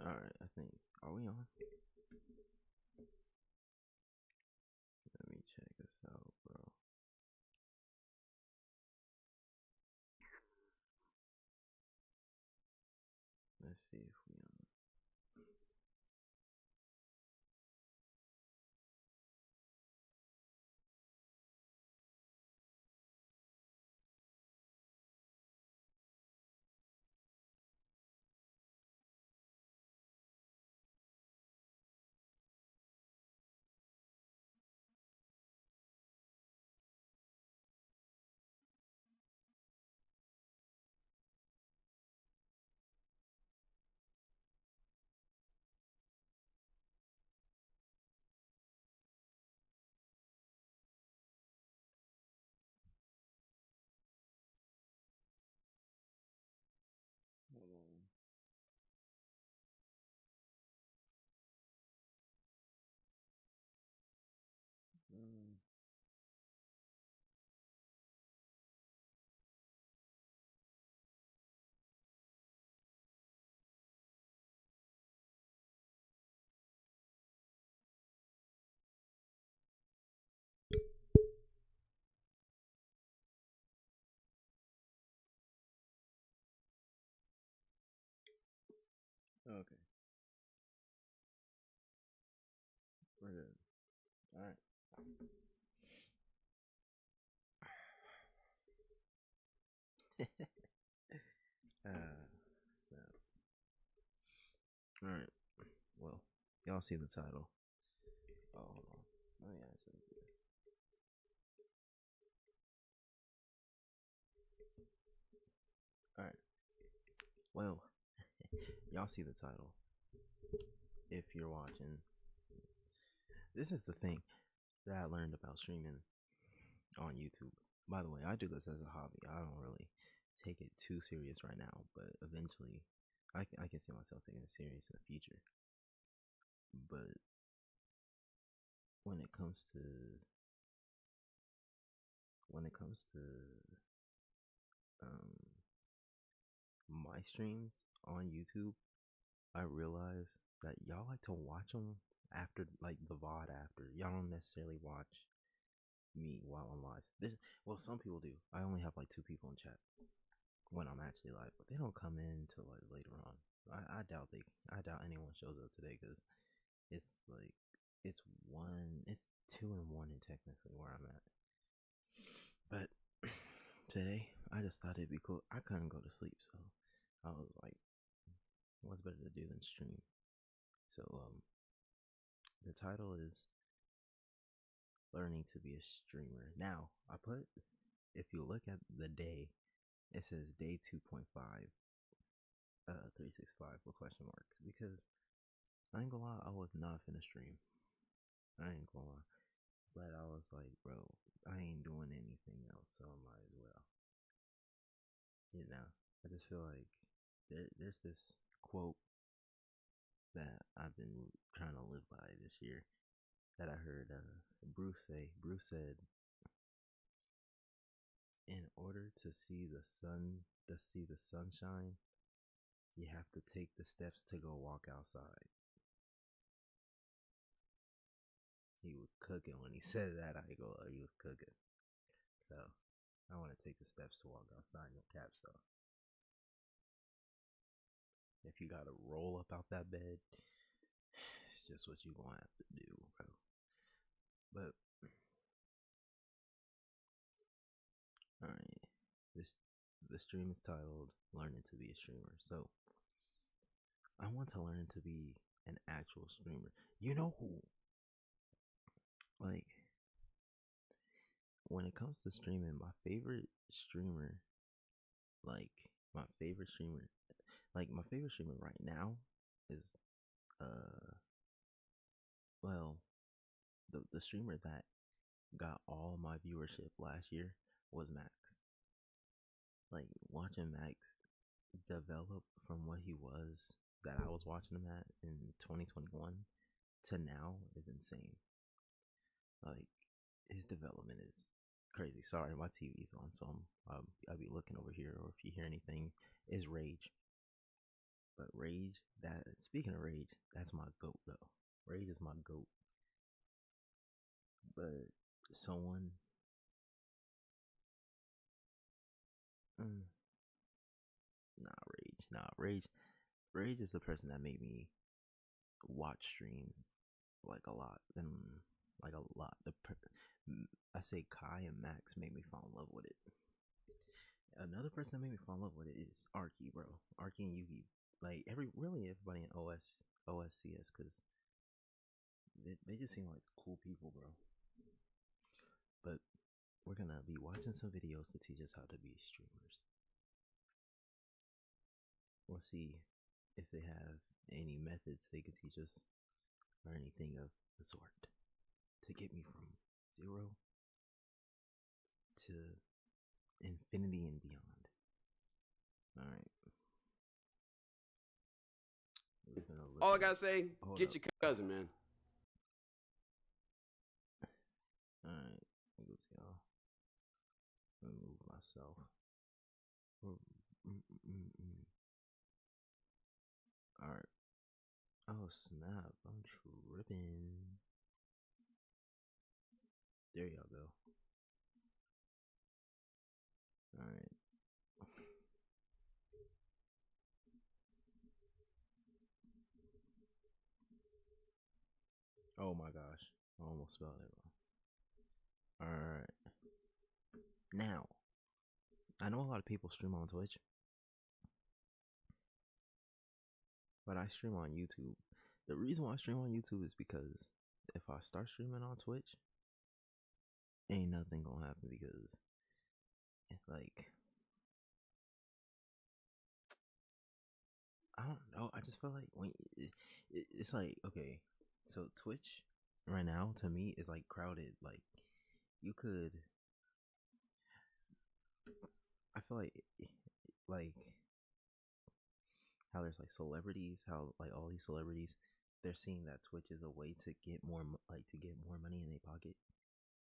All right, I think. Are we on? Let me check this out, bro. Let's see if we on. Hold on. Mm, okay, we're good. All right. Snap. All right. Well, y'all see the title. Oh, hold on. Let me actually do this. All right. Well, y'all see the title. If you're watching, this is the thing that I learned about streaming on YouTube. By the way, I do this as a hobby. I don't really take it too serious right now, but eventually, I can see myself taking it serious in the future. But when it comes to when it comes to um, my streams on YouTube, I realize that y'all like to watch them after, like the VOD after. Y'all don't necessarily watch me while I'm live. Well, some people do. I only have like two people in chat when I'm actually live, but they don't come in till like later on. I doubt I doubt anyone shows up today because it's like it's 2 in the morning technically where I'm at. But today I just thought it'd be cool. I couldn't go to sleep, so I was like, what's better to do than stream? So the title is learning to be a streamer. Now I put, if you look at the day, it says day 2.5 365 with question marks because I ain't gonna lie, I was not finna stream. I ain't gonna lie. But I was like, bro, I ain't doing anything else, so I might as well. You know, I just feel like there's this quote that I've been trying to live by this year that I heard Bruce say. Bruce said, in order to see the sunshine, you have to take the steps to go walk outside. He was cooking when he said that. I go, oh, he was cooking. So I want to take the steps to walk outside. No cap. So if you gotta roll up out that bed, it's just what you gonna have to do, bro. But all right, this the stream is titled "Learning to Be a Streamer." So I want to learn to be an actual streamer. You know who? Like when it comes to streaming, like my favorite streamer, my favorite streamer right now is uh well the streamer that got all my viewership last year was Max. Like watching Max develop from what he was that I was watching him at in 2021 to now is insane. Like his development is crazy. Sorry, my TV's on, so I'll be looking over here, or if you hear anything, is Rage. But Rage, that speaking of Rage, that's my goat though. Rage is my goat. But someone, mm, Rage is the person that made me watch streams like a lot. Like a lot. I say Kai and Max made me fall in love with it. Another person that made me fall in love with it is Arky, bro. Arky and Yugi. Like really everybody in OSCS, because they just seem like cool people, bro. But we're gonna be watching some videos to teach us how to be streamers. We'll see if they have any methods they could teach us or anything of the sort to get me from 0 to infinity and beyond. Alright. All I gotta say, get your cousin, man. Alright, go to y'all. Remove myself. Alright. Oh snap, I'm tripping. There y'all go. Alright. Oh my gosh, I almost spelled it wrong. Alright. Now, I know a lot of people stream on Twitch, but I stream on YouTube. The reason why I stream on YouTube is because if I start streaming on Twitch, ain't nothing gonna happen, because like, I don't know, I just feel like when it's like, okay, so Twitch right now to me is like crowded. Like, you could, I feel like how there's like celebrities, how like all these celebrities, they're seeing that Twitch is a way to get more money in their pocket,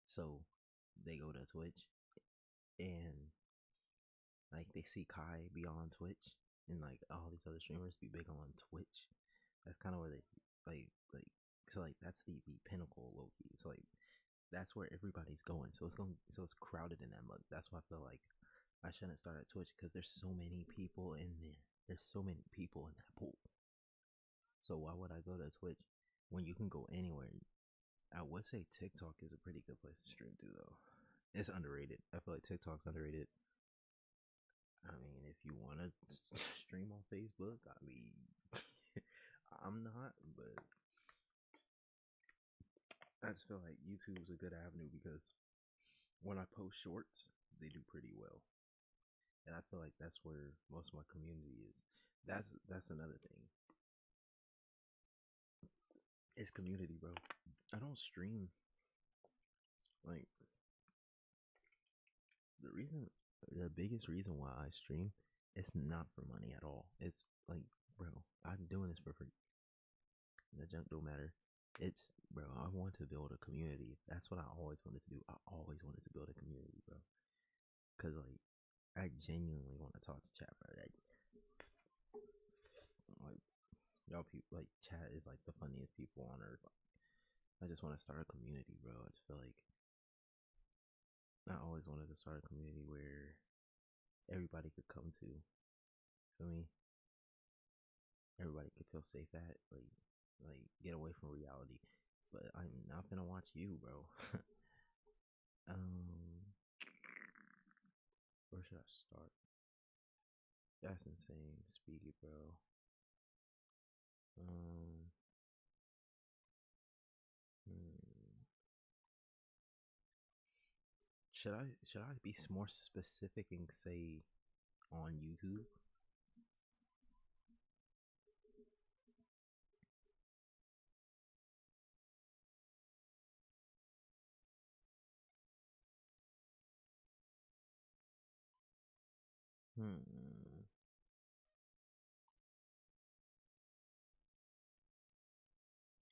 so they go to Twitch. And like they see Kai be on Twitch, and like all these other streamers be big on Twitch. That's kind of where they like so like that's the pinnacle, low key. So like that's where everybody's going. So it's crowded in that mug. That's why I feel like I shouldn't start at Twitch, because there's so many people in there. There's so many people in that pool. So why would I go to Twitch when you can go anywhere? I would say TikTok is a pretty good place to stream to, though. It's underrated. I feel like TikTok's underrated. I mean, if you want to stream on Facebook, I mean, I'm not, but I just feel like YouTube is a good avenue, because when I post shorts, they do pretty well. And I feel like that's where most of my community is. That's another thing. It's community, bro. I don't stream like the biggest reason why I stream, it's not for money at all. It's like, bro, I'm doing this for free. The junk don't matter. It's, bro, I want to build a community. That's what I always wanted to do. I always wanted to build a community, bro. Cause like, I genuinely want to talk to chat, bro. Like y'all people, like chat is like the funniest people on earth. I just want to start a community, bro. I just feel like I always wanted to start a community where everybody could come to. Feel me? Everybody could feel safe at, like get away from reality. But I'm not gonna watch you, bro. Where should I start? That's insane, Speedy, bro. Hmm. Should I be more specific and say on YouTube?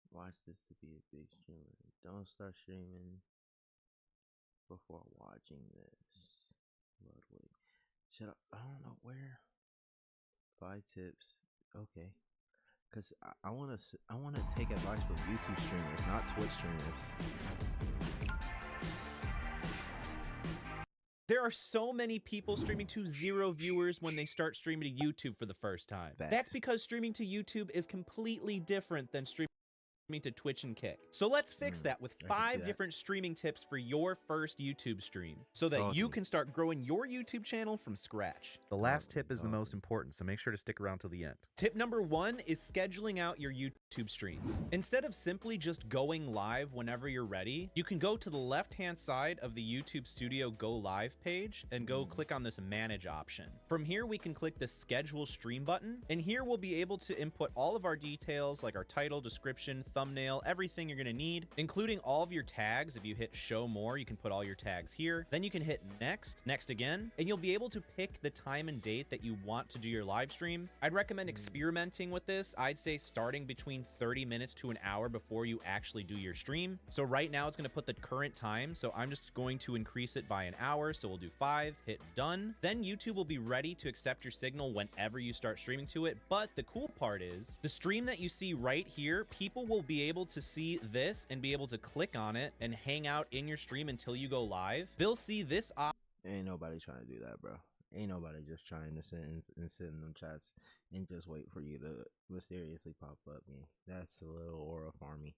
Watch this to be a big streamer. Don't start streaming before watching this. But wait, should I don't know where. 5 tips Okay. Cause I wanna take advice from YouTube streamers, not Twitch streamers. There are so many people streaming to 0 viewers when they start streaming to YouTube for the first time. Facts. That's because streaming to YouTube is completely different than streaming to Twitch and Kick. So let's fix that with 5 different streaming tips for your first YouTube stream so that you can start growing your YouTube channel from scratch. The last tip is the most important, so make sure to stick around till the end. Tip number 1 is scheduling out your YouTube streams. Instead of simply just going live whenever you're ready, you can go to the left-hand side of the YouTube Studio Go Live page and go click on this Manage option. From here, we can click the Schedule Stream button, and here we'll be able to input all of our details like our title, description, thumbnail, everything you're gonna need, including all of your tags. If you hit show more, you can put all your tags here. Then you can hit next, next again, and you'll be able to pick the time and date that you want to do your live stream. I'd recommend experimenting with this. I'd say starting between 30 minutes to an hour before you actually do your stream. So right now it's gonna put the current time. So I'm just going to increase it by an hour. So we'll do 5, hit done. Then YouTube will be ready to accept your signal whenever you start streaming to it. But the cool part is the stream that you see right here, people will be able to see this and be able to click on it and hang out in your stream until you go live. They'll see this Ain't nobody trying to do that, bro. Ain't nobody just trying to sit in them chats and just wait for you to mysteriously pop up. Me, that's a little aura farmy.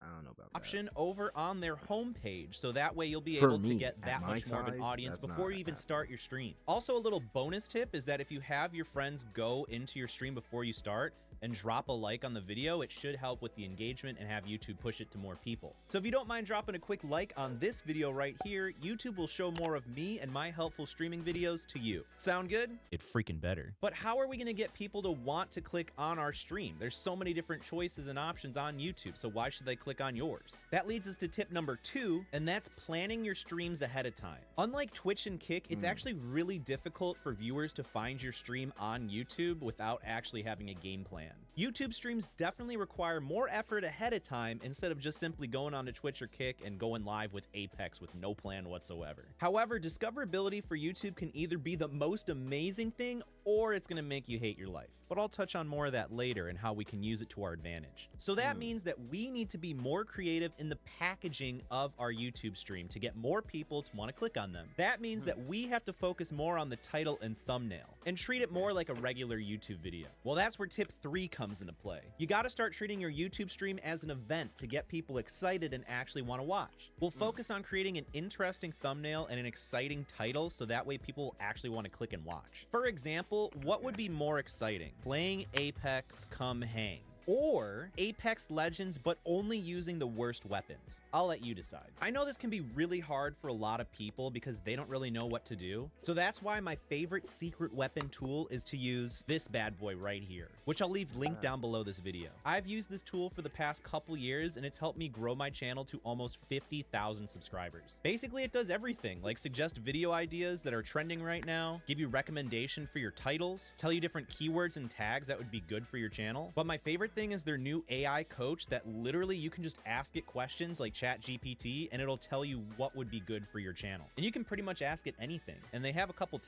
I don't know about option that. over on their homepage, so that way you'll be able to get that much more of an audience before you even start your stream. Also, a little bonus tip is that if you have your friends go into your stream before you start and drop a like on the video, it should help with the engagement and have YouTube push it to more people. So if you don't mind dropping a quick like on this video right here, YouTube will show more of me and my helpful streaming videos to you. Sound good? It freaking better. But how are we gonna get people to want to click on our stream? There's so many different choices and options on YouTube, so why should they click on yours? That leads us to tip number 2, and that's planning your streams ahead of time. Unlike Twitch and Kick, it's actually really difficult for viewers to find your stream on YouTube without actually having a game plan. YouTube streams definitely require more effort ahead of time instead of just simply going on to Twitch or Kick and going live with Apex with no plan whatsoever. However, discoverability for YouTube can either be the most amazing thing or it's gonna make you hate your life. But I'll touch on more of that later and how we can use it to our advantage. So that means that we need to be more creative in the packaging of our YouTube stream to get more people to want to click on them. That means that we have to focus more on the title and thumbnail and treat it more like a regular YouTube video. Well, that's where tip 3 comes into play. You got to start treating your YouTube stream as an event to get people excited and actually want to watch. We'll focus on creating an interesting thumbnail and an exciting title so that way people will actually want to click and watch. For example, what would be more exciting? Playing Apex Come Hang, or Apex Legends, but only using the worst weapons? I'll let you decide. I know this can be really hard for a lot of people because they don't really know what to do. So that's why my favorite secret weapon tool is to use this bad boy right here, which I'll leave linked down below this video. I've used this tool for the past couple years and it's helped me grow my channel to almost 50,000 subscribers. Basically, it does everything, like suggest video ideas that are trending right now, give you recommendation for your titles, tell you different keywords and tags that would be good for your channel. But my favorite thing is their new AI coach that literally you can just ask it questions like ChatGPT and it'll tell you what would be good for your channel. And you can pretty much ask it anything. And they have a couple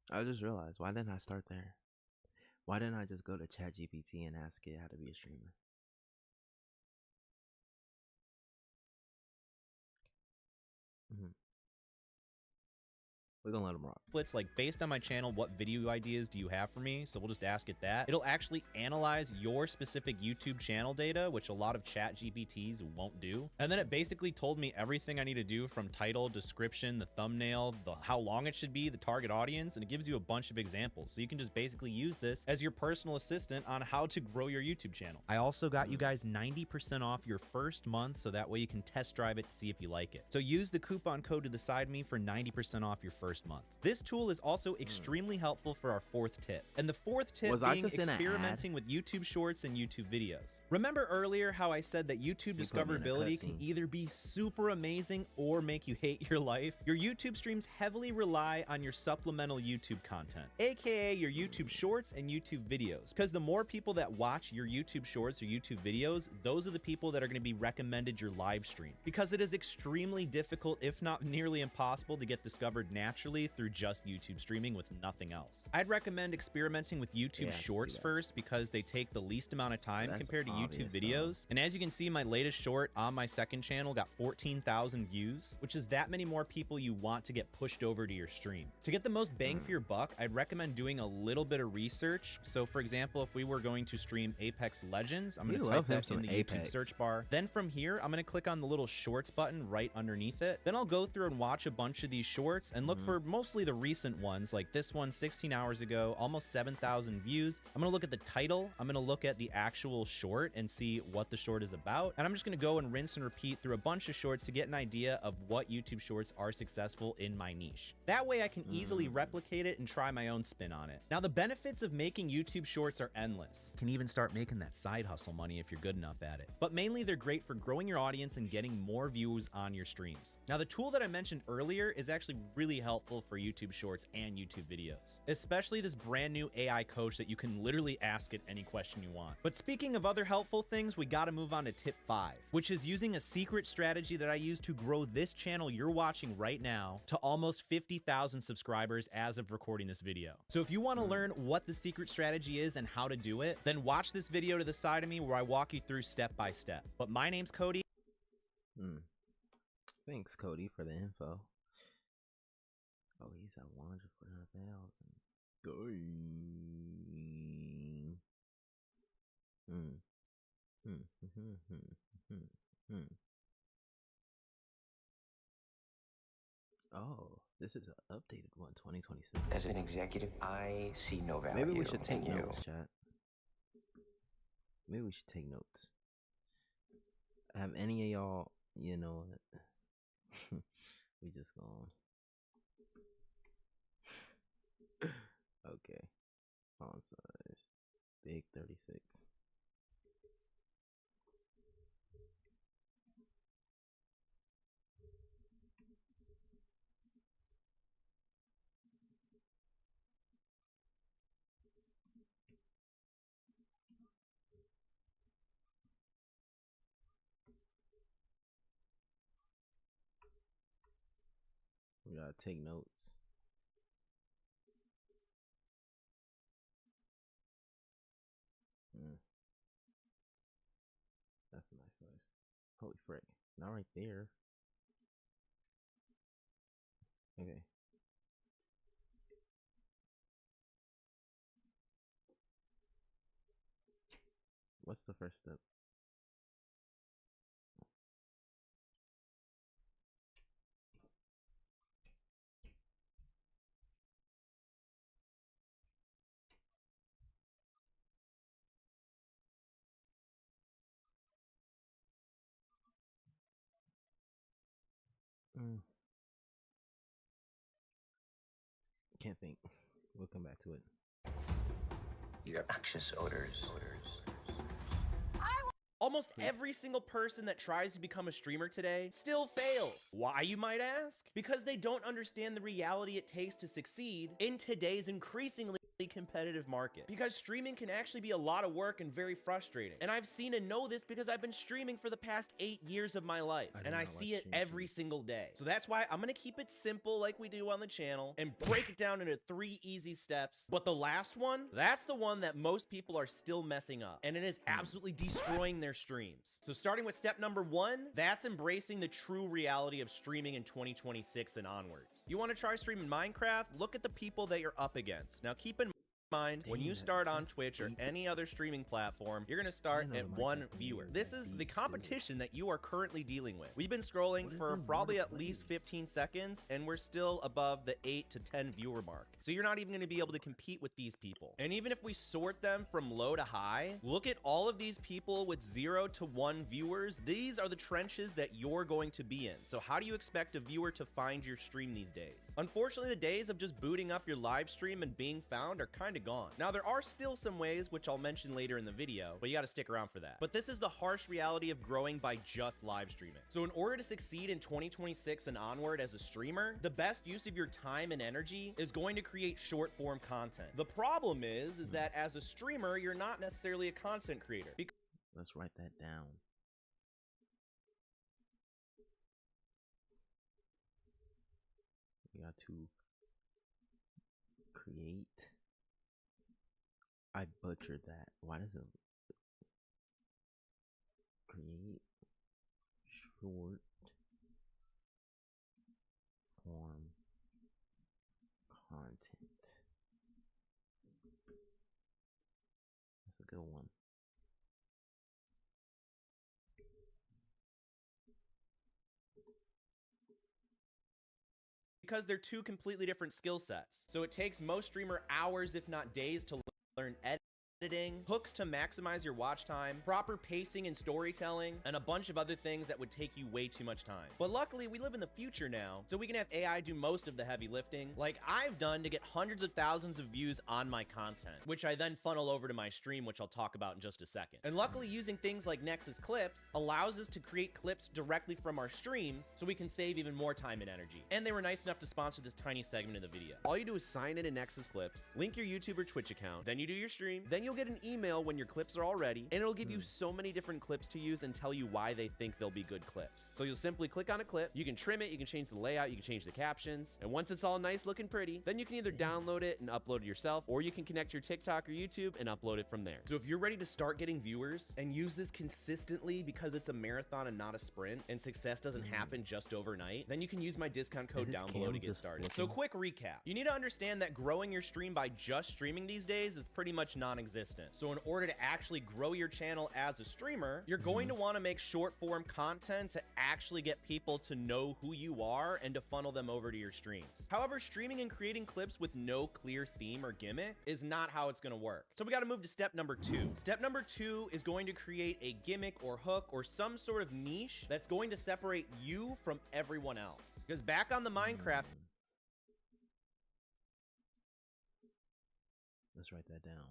I just realized, why didn't I start there? Why didn't I just go to ChatGPT and ask it how to be a streamer? We're gonna let them rock. It's like, based on my channel, what video ideas do you have for me? So we'll just ask it that. It'll actually analyze your specific YouTube channel data, which a lot of chat GPTs won't do. And then it basically told me everything I need to do, from title, description, the thumbnail, how long it should be, the target audience, and it gives you a bunch of examples. So you can just basically use this as your personal assistant on how to grow your YouTube channel. I also got you guys 90% off your first month, so that way you can test drive it to see if you like it. So use the coupon code to the side me for 90% off your first month. This tool is also extremely helpful for our 4th tip. And the 4th tip being experimenting with YouTube Shorts and YouTube videos. Remember earlier how I said that YouTube discoverability can either be super amazing or make you hate your life? Your YouTube streams heavily rely on your supplemental YouTube content, aka your YouTube Shorts and YouTube videos. Because the more people that watch your YouTube Shorts or YouTube videos, those are the people that are going to be recommended your live stream. Because it is extremely difficult, if not nearly impossible, to get discovered naturally eventually through just YouTube streaming with nothing else. I'd recommend experimenting with YouTube Shorts first because they take the least amount of time compared to YouTube videos. And as you can see, my latest short on my second channel got 14,000 views, which is that many more people you want to get pushed over to your stream. To get the most bang for your buck, I'd recommend doing a little bit of research. So for example, if we were going to stream Apex Legends, I'm going to type that in the YouTube search bar. Then from here, I'm going to click on the little shorts button right underneath it. Then I'll go through and watch a bunch of these shorts and look for mostly the recent ones, like this one 16 hours ago, almost 7,000 views. I'm going to look at the title. I'm going to look at the actual short and see what the short is about. And I'm just going to go and rinse and repeat through a bunch of shorts to get an idea of what YouTube shorts are successful in my niche. That way I can easily replicate it and try my own spin on it. Now, the benefits of making YouTube shorts are endless. You can even start making that side hustle money if you're good enough at it. But mainly they're great for growing your audience and getting more views on your streams. Now, the tool that I mentioned earlier is actually really helpful for YouTube shorts and YouTube videos, especially this brand new AI coach that you can literally ask it any question you want. But speaking of other helpful things, we got to move on to tip 5, which is using a secret strategy that I use to grow this channel you're watching right now to almost 50,000 subscribers as of recording this video. So if you want to learn what the secret strategy is and how to do it, then watch this video to the side of me where I walk you through step by step. But my name's Cody. Thanks, Cody, for the info. Oh, he's at 149,000. Oh, this is an updated one, 2026. As an executive, I see no value. Maybe we should take notes, chat. Maybe we should take notes. Have any of y'all, you know what? We just gone. Okay. Font size. Big 36. We gotta take notes. That's a nice size. Holy frick. Not right there. Okay. What's the first step? Can't think. We'll come back to it. You got noxious odors. Almost every single person that tries to become a streamer today still fails. Why, you might ask? Because they don't understand the reality it takes to succeed in today's increasingly competitive market. Because streaming can actually be a lot of work and very frustrating. And I've seen and know this because I've been streaming for the past 8 years of my life. And I see it every single day. So that's why I'm gonna keep it simple like we do on the channel and break it down into 3 easy steps. But the last one, that's the one that most people are still messing up. And it is absolutely destroying their streams. So starting with step number 1, that's embracing the true reality of streaming in 2026 and onwards. You wanna try streaming Minecraft? Look at the people that you're up against. Now keep in mind, when you start on Twitch or any other streaming platform, you're gonna start at 1 viewer. This is the competition that you are currently dealing with. We've been scrolling for probably at least 15 seconds and we're still above the 8 to 10 viewer mark. So you're not even gonna be able to compete with these people. And even if we sort them from low to high, look at all of these people with 0 to 1 viewers. These are the trenches that you're going to be in. So how do you expect a viewer to find your stream these days? Unfortunately, the days of just booting up your live stream and being found are kind of gone. Now, there are still some ways, which I'll mention later in the video, but you got to stick around for that. But this is the harsh reality of growing by just live streaming. So in order to succeed in 2026 and onward as a streamer, the best use of your time and energy is going to create short form content. The problem is that as a streamer, you're not necessarily a content creator. Let's write that down. We got to create. I butchered that. Why does it create short form content? That's a good one. Because they're two completely different skill sets. So it takes most streamer hours, if not days, to learn editing, hooks to maximize your watch time, proper pacing and storytelling, and a bunch of other things that would take you way too much time. But luckily, we live in the future now, so we can have AI do most of the heavy lifting, like I've done to get hundreds of thousands of views on my content, which I then funnel over to my stream, which I'll talk about in just a second. And luckily, using things like Nexus Clips allows us to create clips directly from our streams, so we can save even more time and energy. And they were nice enough to sponsor this tiny segment of the video. All you do is sign in Nexus Clips, link your YouTube or Twitch account, then you do your stream, then you'll get an email when your clips are all ready, and it'll give you so many different clips to use and tell you why they think they'll be good clips. So you'll simply click on a clip, you can trim it, you can change the layout, you can change the captions, and once it's all nice looking pretty, then you can either download it and upload it yourself, or you can connect your TikTok or YouTube and upload it from there. So if you're ready to start getting viewers and use this consistently because it's a marathon and not a sprint, and success doesn't happen just overnight, then you can use my discount code down below to get started. So quick recap. You need to understand that growing your stream by just streaming these days is pretty much non-existent. So in order to actually grow your channel as a streamer, you're going to want to make short form content to actually get people to know who you are and to funnel them over to your streams. However, streaming and creating clips with no clear theme or gimmick is not how it's going to work. So we got to move to step number 2. Step number 2 is going to create a gimmick or hook or some sort of niche that's going to separate you from everyone else. Because back on the Minecraft, let's write that down.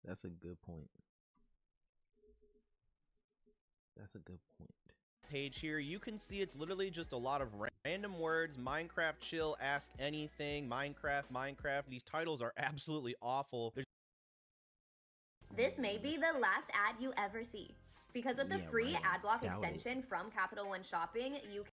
That's a good point. That's a good point. Page here, you can see it's literally just a lot of random words. Minecraft chill, ask anything, Minecraft. These titles are absolutely awful. This may be the last ad you ever see, because with the free AdBlock extension from Capital One Shopping, you can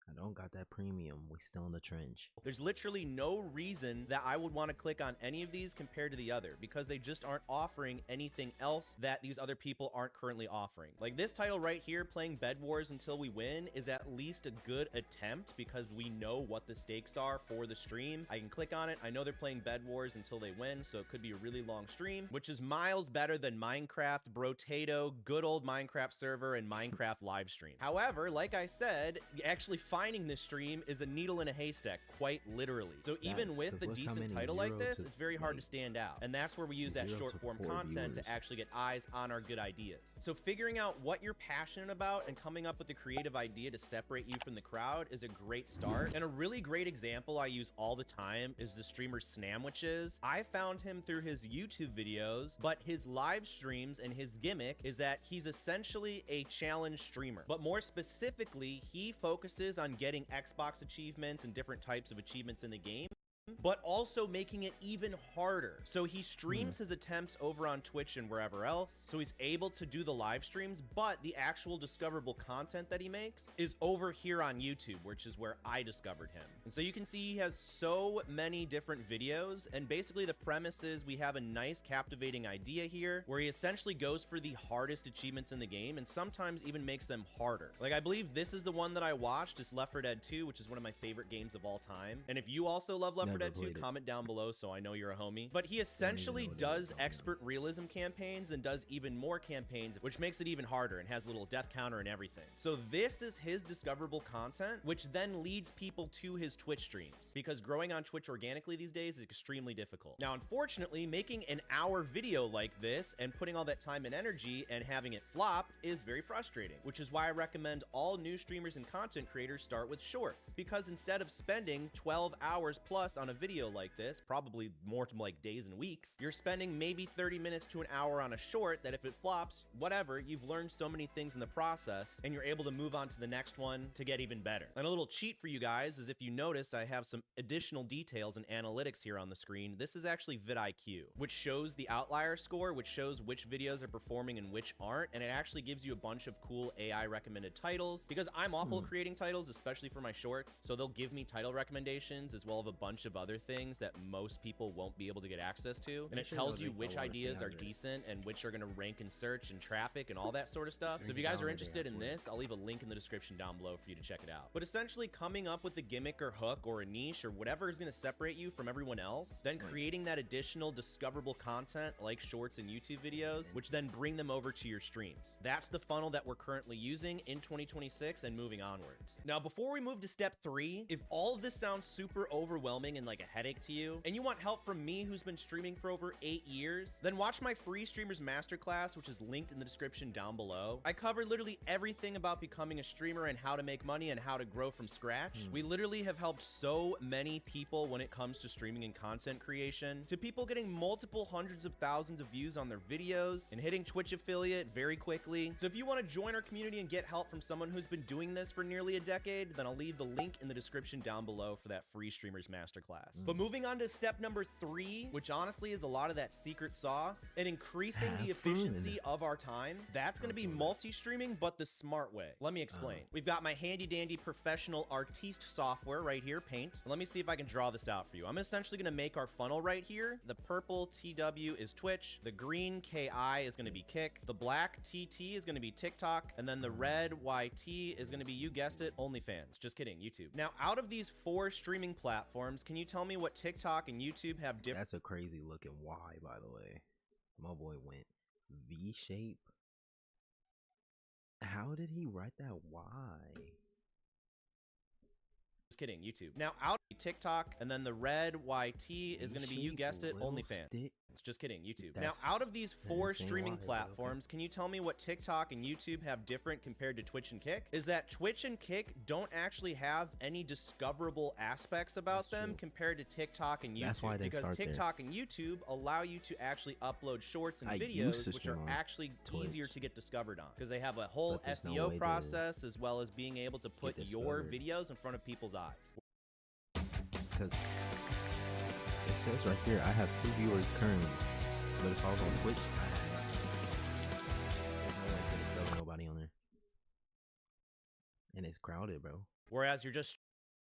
I don't got that premium. We still in the trench. There's literally no reason that I would want to click on any of these compared to the other, because they just aren't offering anything else that these other people aren't currently offering. Like this title right here, Playing Bed Wars Until We Win, is at least a good attempt because we know what the stakes are for the stream. I can click on it. I know they're playing Bed Wars until they win, so it could be a really long stream, which is miles better than Minecraft, Brotato, good old Minecraft server, and Minecraft live stream. However, like I said, actually finding this stream is a needle in a haystack, quite literally. So even with a decent title like this, it's very hard to stand out. And that's where we use that short form content to actually get eyes on our good ideas. So figuring out what you're passionate about and coming up with a creative idea to separate you from the crowd is a great start. And a really great example I use all the time is the streamer Snamwiches. I found him through his YouTube videos, but his live streams and his gimmick is that he's essentially a challenge streamer. But more specifically, he focuses on getting Xbox achievements and different types of achievements in the game, but also making it even harder. So he streams his attempts over on Twitch and wherever else, so he's able to do the live streams, but the actual discoverable content that he makes is over here on YouTube, which is where I discovered him. And so you can see he has so many different videos, and basically the premise is we have a nice captivating idea here where he essentially goes for the hardest achievements in the game and sometimes even makes them harder. Like I believe this is the one that I watched, it's Left 4 Dead 2, which is one of my favorite games of all time. And if you also love Left 4 Red Dead 2, comment down below so I know you're a homie. But he essentially does expert realism campaigns and does even more campaigns, which makes it even harder and has a little death counter and everything. So this is his discoverable content, which then leads people to his Twitch streams, because growing on Twitch organically these days is extremely difficult. Now, unfortunately, making an hour video like this and putting all that time and energy and having it flop is very frustrating, which is why I recommend all new streamers and content creators start with shorts, because instead of spending 12 hours plus on a video like this, probably more to like days and weeks, you're spending maybe 30 minutes to an hour on a short that if it flops, whatever, you've learned so many things in the process and you're able to move on to the next one to get even better. And a little cheat for you guys is, if you notice, I have some additional details and analytics here on the screen. This is actually vidIQ, which shows the outlier score, which shows which videos are performing and which aren't, and it actually gives you a bunch of cool AI recommended titles, because I'm awful at creating titles, especially for my shorts, so they'll give me title recommendations as well as a bunch of other things that most people won't be able to get access to, and it tells you which ideas are decent and which are going to rank in search and traffic and all that sort of stuff. So if you guys are interested in this, I'll leave a link in the description down below for you to check it out. But essentially, coming up with a gimmick or hook or a niche or whatever is going to separate you from everyone else, then creating that additional discoverable content like shorts and YouTube videos, which then bring them over to your streams. That's the funnel that we're currently using in 2026 and moving onwards. Now, before we move to step 3, if all of this sounds super overwhelming and like a headache to you, and you want help from me who's been streaming for over 8 years, then watch my free Streamers Masterclass, which is linked in the description down below. I cover literally everything about becoming a streamer and how to make money and how to grow from scratch. We literally have helped so many people when it comes to streaming and content creation, to people getting multiple hundreds of thousands of views on their videos and hitting Twitch affiliate very quickly. So if you want to join our community and get help from someone who's been doing this for nearly a decade, then I'll leave the link in the description down below for that free Streamers Masterclass. But moving on to step number 3, which honestly is a lot of that secret sauce and increasing the efficiency of our time, that's going to be multi-streaming, but the smart way. Let me explain. We've got my handy dandy professional artiste software right here, Paint. Let me see if I can draw this out for you. I'm essentially going to make our funnel right here. The purple TW is Twitch, the green KI is going to be Kick, the black TT is going to be TikTok, and then the red YT is going to be, you guessed it, OnlyFans. Just kidding, YouTube. Now, out of these 4 streaming platforms, can you tell me what TikTok and YouTube have different? That's a crazy looking Y, by the way. My boy went V-shape. How did he write that Y? Just kidding, YouTube. Now, out of TikTok, and then the red YT is going to be, you guessed it, OnlyFans. Just kidding, YouTube. Now, out of these 4 streaming platforms, can you tell me what TikTok and YouTube have different compared to Twitch and Kick? Is that Twitch and Kick don't actually have any discoverable aspects about them compared to TikTok and YouTube. That's why I didn't because start TikTok and YouTube allow you to actually upload shorts and videos, which are actually easier to get discovered on, because they have a whole SEO process as well as being able to put your videos in front of people's eyes. Because it says right here, I have 2 viewers currently, but if I was on Twitch, there's nobody on there, and it's crowded, bro. Whereas you're just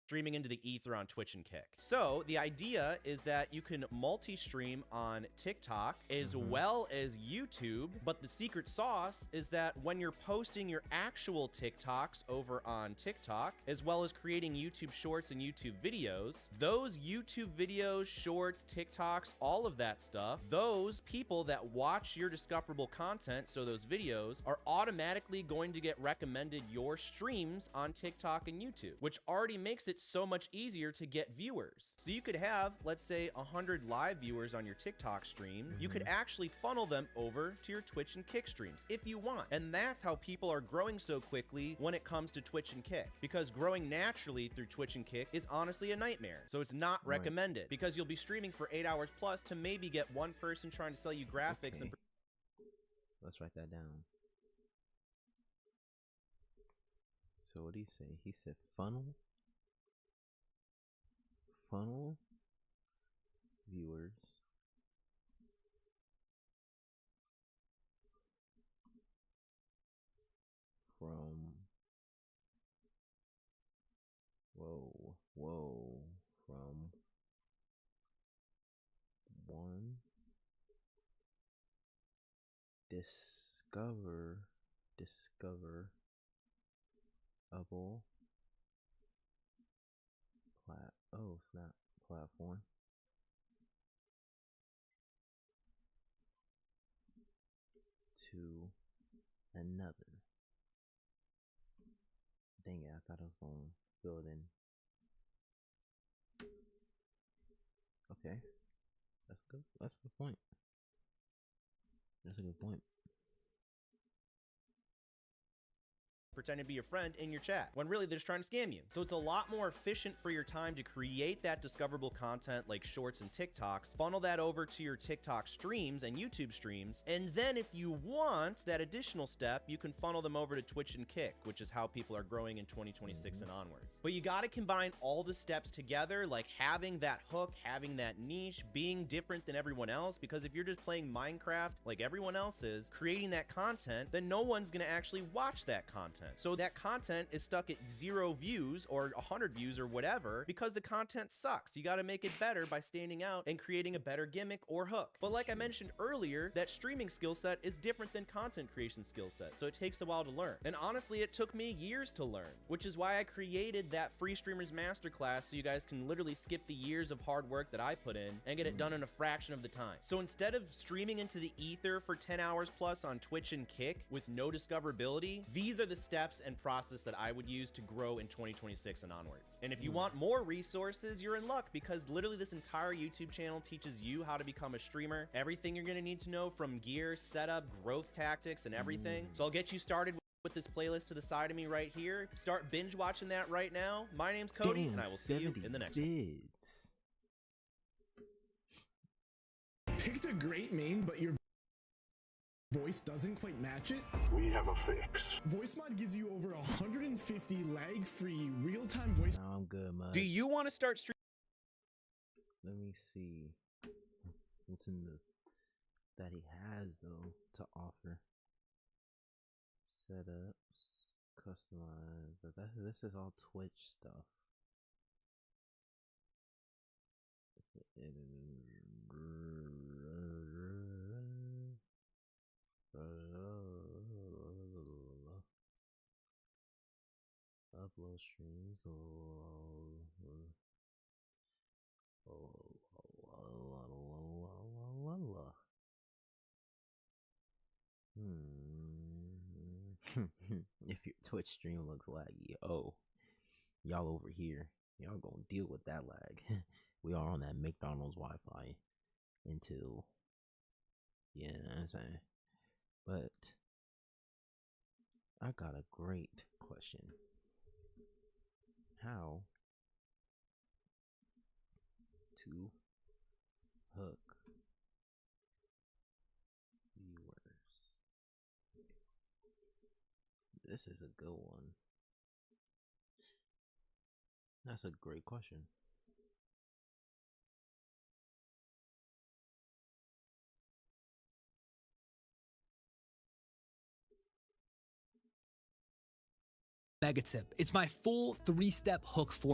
streaming into the ether on Twitch and Kick. So the idea is that you can multi-stream on TikTok as well as YouTube, but the secret sauce is that when you're posting your actual TikToks over on TikTok, as well as creating YouTube shorts and YouTube videos, those YouTube videos, shorts, TikToks, all of that stuff, those people that watch your discoverable content, so those videos, are automatically going to get recommended your streams on TikTok and YouTube, which already makes it so much easier to get viewers. So you could have, let's say, 100 live viewers on your TikTok stream. You could actually funnel them over to your Twitch and Kick streams if you want. And that's how people are growing so quickly when it comes to Twitch and Kick, because growing naturally through Twitch and Kick is honestly a nightmare. So it's not recommended, because you'll be streaming for 8 hours plus to maybe get one person trying to sell you graphics. And let's write that down. So what did he say? He said funnel viewers from from one discoverable platform. To another. Dang it, I thought I was going to fill it in. Okay. That's good. That's a good point. That's a good point. Pretend to be your friend in your chat when really they're just trying to scam you. So it's a lot more efficient for your time to create that discoverable content like shorts and TikToks, funnel that over to your TikTok streams and YouTube streams, and then if you want that additional step, you can funnel them over to Twitch and Kick, which is how people are growing in 2026 and onwards. But you got to combine all the steps together, like having that hook, having that niche, being different than everyone else, because if you're just playing Minecraft like everyone else is, creating that content, then no one's gonna actually watch that content. So that content is stuck at 0 views or 100 views or whatever because the content sucks. You got to make it better by standing out and creating a better gimmick or hook. But like I mentioned earlier, that streaming skill set is different than content creation skill set, so it takes a while to learn. And honestly, it took me years to learn, which is why I created that Free Streamers Masterclass so you guys can literally skip the years of hard work that I put in and get it done in a fraction of the time. So instead of streaming into the ether for 10 hours plus on Twitch and Kick with no discoverability, these are the steps and process that I would use to grow in 2026 and onwards. And if you want more resources, you're in luck because literally this entire YouTube channel teaches you how to become a streamer, everything you're gonna need to know from gear, setup, growth tactics, and everything. So I'll get you started with this playlist to the side of me right here. Start binge watching that right now. My name's Cody, and I will see you in the next one. Picked a great main, but your voice doesn't quite match it? We have a fix. VoiceMod gives you over 150 lag-free real-time voice. No, I'm good, man. Do you want to start streaming? Let me see what's in the that he has though to offer. Setups, customize, but this is all Twitch stuff. Upload streams. If your Twitch stream looks laggy, oh, y'all over here, y'all gonna deal with that lag. We are on that McDonald's Wi-Fi until, yeah, I'm saying. But I got a great question. How to hook viewers? This is a good one. That's a great question. Mega tip. It's my full 3-step hook formula.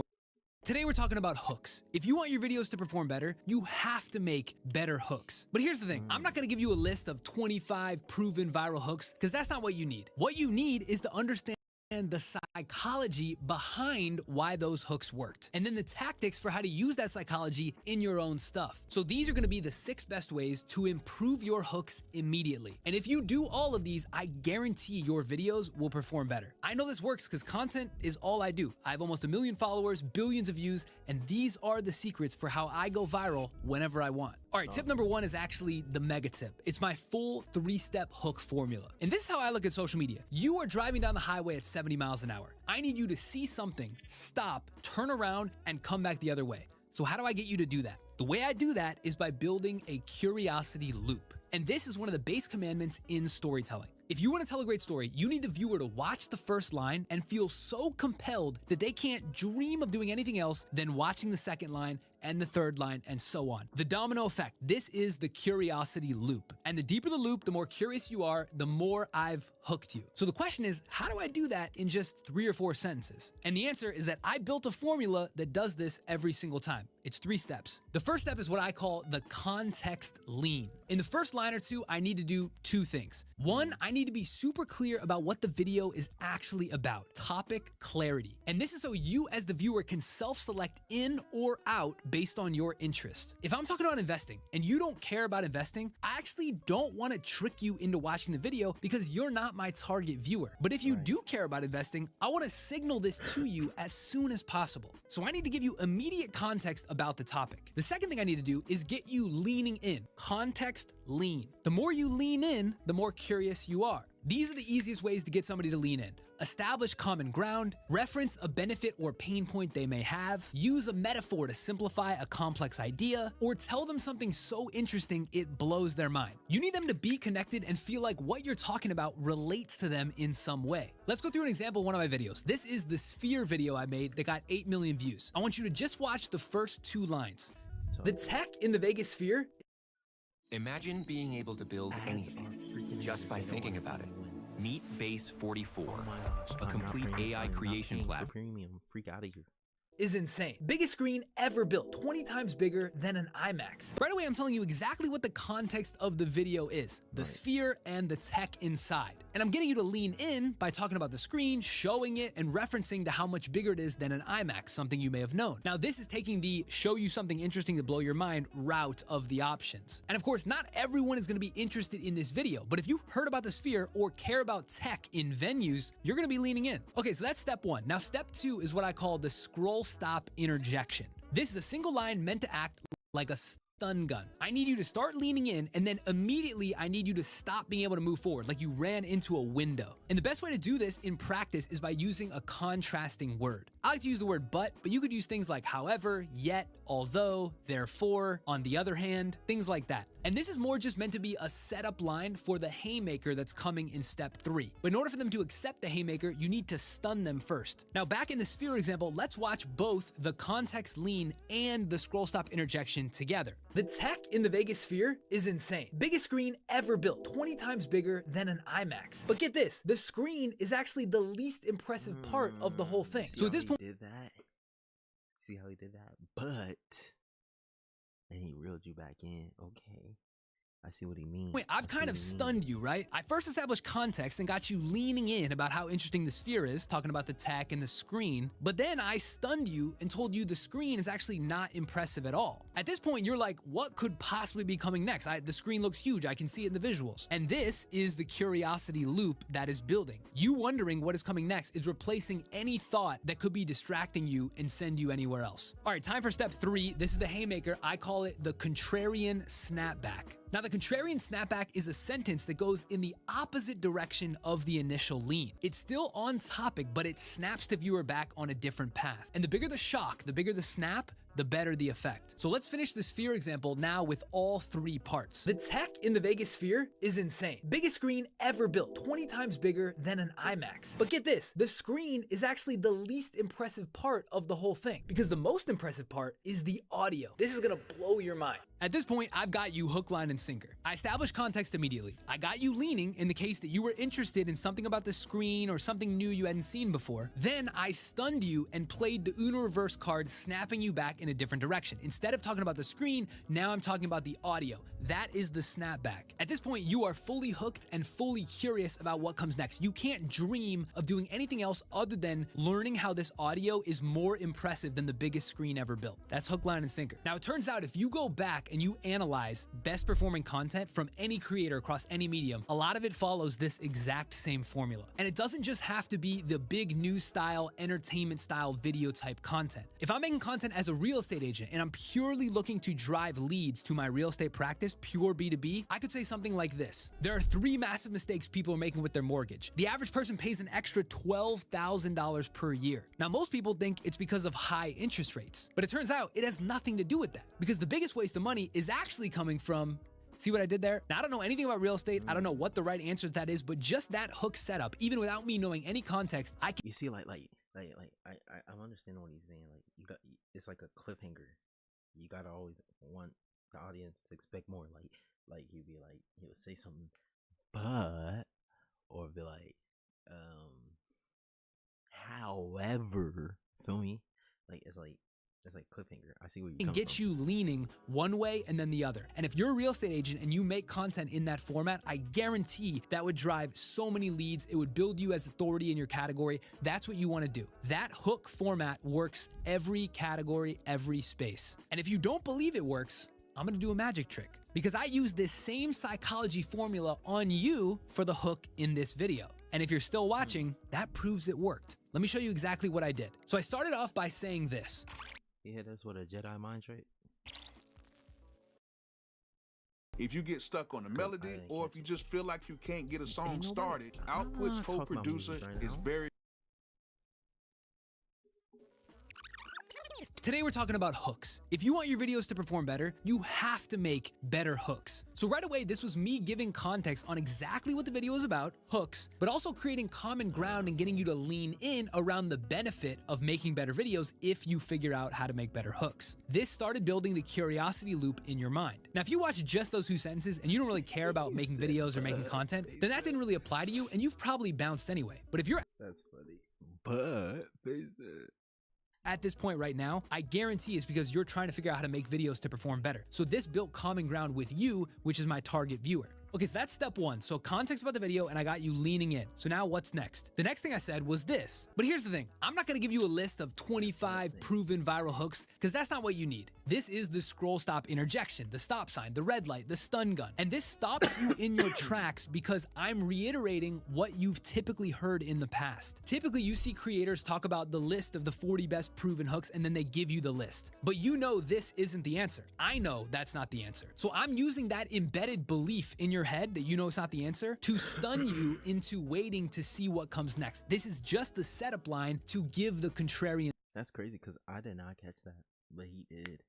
Today we're talking about hooks. If you want your videos to perform better, you have to make better hooks. But here's the thing, I'm not gonna give you a list of 25 proven viral hooks because that's not what you need. What you need is to understand the psychology behind why those hooks worked, and then the tactics for how to use that psychology in your own stuff. So these are going to be the 6 best ways to improve your hooks immediately. And if you do all of these, I guarantee your videos will perform better. I know this works because content is all I do. I have almost 1 million followers, billions of views, and these are the secrets for how I go viral whenever I want. All right, tip number 1 is actually the mega tip. It's my full 3-step hook formula. And this is how I look at social media. You are driving down the highway at 70 miles an hour. I need you to see something, stop, turn around, and come back the other way. So how do I get you to do that? The way I do that is by building a curiosity loop. And this is one of the base commandments in storytelling. If you want to tell a great story, you need the viewer to watch the first line and feel so compelled that they can't dream of doing anything else than watching the second line and the third line and so on. The domino effect. This is the curiosity loop. And the deeper the loop, the more curious you are, the more I've hooked you. So the question is, how do I do that in just 3 or 4 sentences? And the answer is that I built a formula that does this every single time. It's 3 steps. The first step is what I call the context lean. In the first line or two, I need to do 2 things. 1, I need to be super clear about what the video is actually about. Topic clarity. And this is so you as the viewer can self-select in or out based on your interest. If I'm talking about investing and you don't care about investing, I actually don't want to trick you into watching the video because you're not my target viewer. But if you do care about investing, I want to signal this to you as soon as possible. So I need to give you immediate context about the topic. The second thing I need to do is get you leaning in. Context, lean. The more you lean in, the more curious you are. These are the easiest ways to get somebody to lean in. Establish common ground, reference a benefit or pain point they may have, use a metaphor to simplify a complex idea, or tell them something so interesting it blows their mind. You need them to be connected and feel like what you're talking about relates to them in some way. Let's go through an example of one of my videos. This is the Sphere video I made that got 8 million views. I want you to just watch the first 2 lines. The tech in the Vegas Sphere. Imagine being able to build anything just by thinking about it. Meet Base 44, a complete AI creation platform. Freak out of here. Is insane. Biggest screen ever built, 20 times bigger than an IMAX. Right away, I'm telling you exactly what the context of the video is, the Sphere and the tech inside. And I'm getting you to lean in by talking about the screen, showing it, and referencing to how much bigger it is than an IMAX, something you may have known. Now, this is taking the show you something interesting to blow your mind route of the options. And of course, not everyone is gonna be interested in this video, but if you've heard about the Sphere or care about tech in venues, you're gonna be leaning in. Okay, so that's step 1. Now, step 2 is what I call the scroll stop interjection. This is a single line meant to act like a stun gun. I need you to start leaning in, and then immediately I need you to stop being able to move forward, like you ran into a window. And the best way to do this in practice is by using a contrasting word. I like to use the word but you could use things like however, yet, although, therefore, on the other hand, things like that. And this is more just meant to be a setup line for the haymaker that's coming in step 3. But in order for them to accept the haymaker, you need to stun them first. Now, back in the Sphere example, let's watch both the context lean and the scroll stop interjection together. The tech in the Vegas Sphere is insane. Biggest screen ever built, 20 times bigger than an IMAX. But get this, the screen is actually the least impressive part of the whole thing. So at this point, did that. See how he did that? But and he reeled you back in. Okay. I see what he means. Wait, I've kind of stunned you, right? I first established context and got you leaning in about how interesting the Sphere is, talking about the tech and the screen, but then I stunned you and told you the screen is actually not impressive at all. At this point, you're like, what could possibly be coming next? The screen looks huge, I can see it in the visuals. And this is the curiosity loop that is building. You wondering what is coming next is replacing any thought that could be distracting you and send you anywhere else. All right, time for step 3. This is the haymaker. I call it the contrarian snapback. Now, the contrarian snapback is a sentence that goes in the opposite direction of the initial lean. It's still on topic, but it snaps the viewer back on a different path. And the bigger the shock, the bigger the snap, the better the effect. So let's finish the Sphere example now with all 3 parts. The tech in the Vegas Sphere is insane. Biggest screen ever built, 20 times bigger than an IMAX. But get this, the screen is actually the least impressive part of the whole thing, because the most impressive part is the audio. This is gonna blow your mind. At this point, I've got you hook, line, and sinker. I established context immediately. I got you leaning in the case that you were interested in something about the screen or something new you hadn't seen before. Then I stunned you and played the Uno reverse card, snapping you back in a different direction. Instead of talking about the screen, now I'm talking about the audio. That is the snapback. At this point, you are fully hooked and fully curious about what comes next. You can't dream of doing anything else other than learning how this audio is more impressive than the biggest screen ever built. That's hook, line, and sinker. Now, it turns out if you go back and you analyze best performing content from any creator across any medium, a lot of it follows this exact same formula. And it doesn't just have to be the big news style, entertainment style video type content. If I'm making content as a real estate agent and I'm purely looking to drive leads to my real estate practice, pure B2B, I could say something like this. There are 3 massive mistakes people are making with their mortgage. The average person pays an extra $12,000 per year. Now, most people think it's because of high interest rates, but it turns out it has nothing to do with that, because the biggest waste of money is actually coming from, see what I did there? Now, I don't know anything about real estate. I don't know what the right answer to that is, but just that hook setup, even without me knowing any context, I can. You see, I'm understanding what he's saying. Like, it's like a cliffhanger. You gotta always want the audience to expect more. Like he'd be like, he would say something, but, or be like, however, feel me? Like, it's like, It's like cliffhanger. I see what you can come get from. you leaning one way and then the other. And if you're a real estate agent and you make content in that format, I guarantee that would drive so many leads. It would build you as authority in your category. That's what you want to do. That hook format works every category, every space. And if you don't believe it works, I'm gonna do a magic trick, because I use this same psychology formula on you for the hook in this video. And if you're still watching, that proves it worked. Let me show you exactly what I did. So I started off by saying this. Yeah, that's what a Jedi mind trait. If you get stuck on a melody, or if you just feel like you can't get a song started, Output's co-producer is very... Today we're talking about hooks. If you want your videos to perform better, you have to make better hooks. So right away, this was me giving context on exactly what the video is about, hooks, but also creating common ground and getting you to lean in around the benefit of making better videos if you figure out how to make better hooks. This started building the curiosity loop in your mind. Now, if you watch just those 2 sentences and you don't really care about making videos or making content, then that didn't really apply to you and you've probably bounced anyway. But if you're... That's funny. But... At this point right now, I guarantee it's because you're trying to figure out how to make videos to perform better. So this built common ground with you, which is my target viewer. Okay, so that's step 1. So context about the video, and I got you leaning in. So now what's next? The next thing I said was this. But here's the thing. I'm not gonna give you a list of 25 proven viral hooks, because that's not what you need. This is the scroll stop interjection, the stop sign, the red light, the stun gun. And this stops you in your tracks because I'm reiterating what you've typically heard in the past. Typically, you see creators talk about the list of the 40 best proven hooks, and then they give you the list. But you know this isn't the answer. I know that's not the answer. So I'm using that embedded belief in your head that you know it's not the answer to stun you into waiting to see what comes next. This is just the setup line to give the contrarian. That's crazy because I did not catch that, but he did.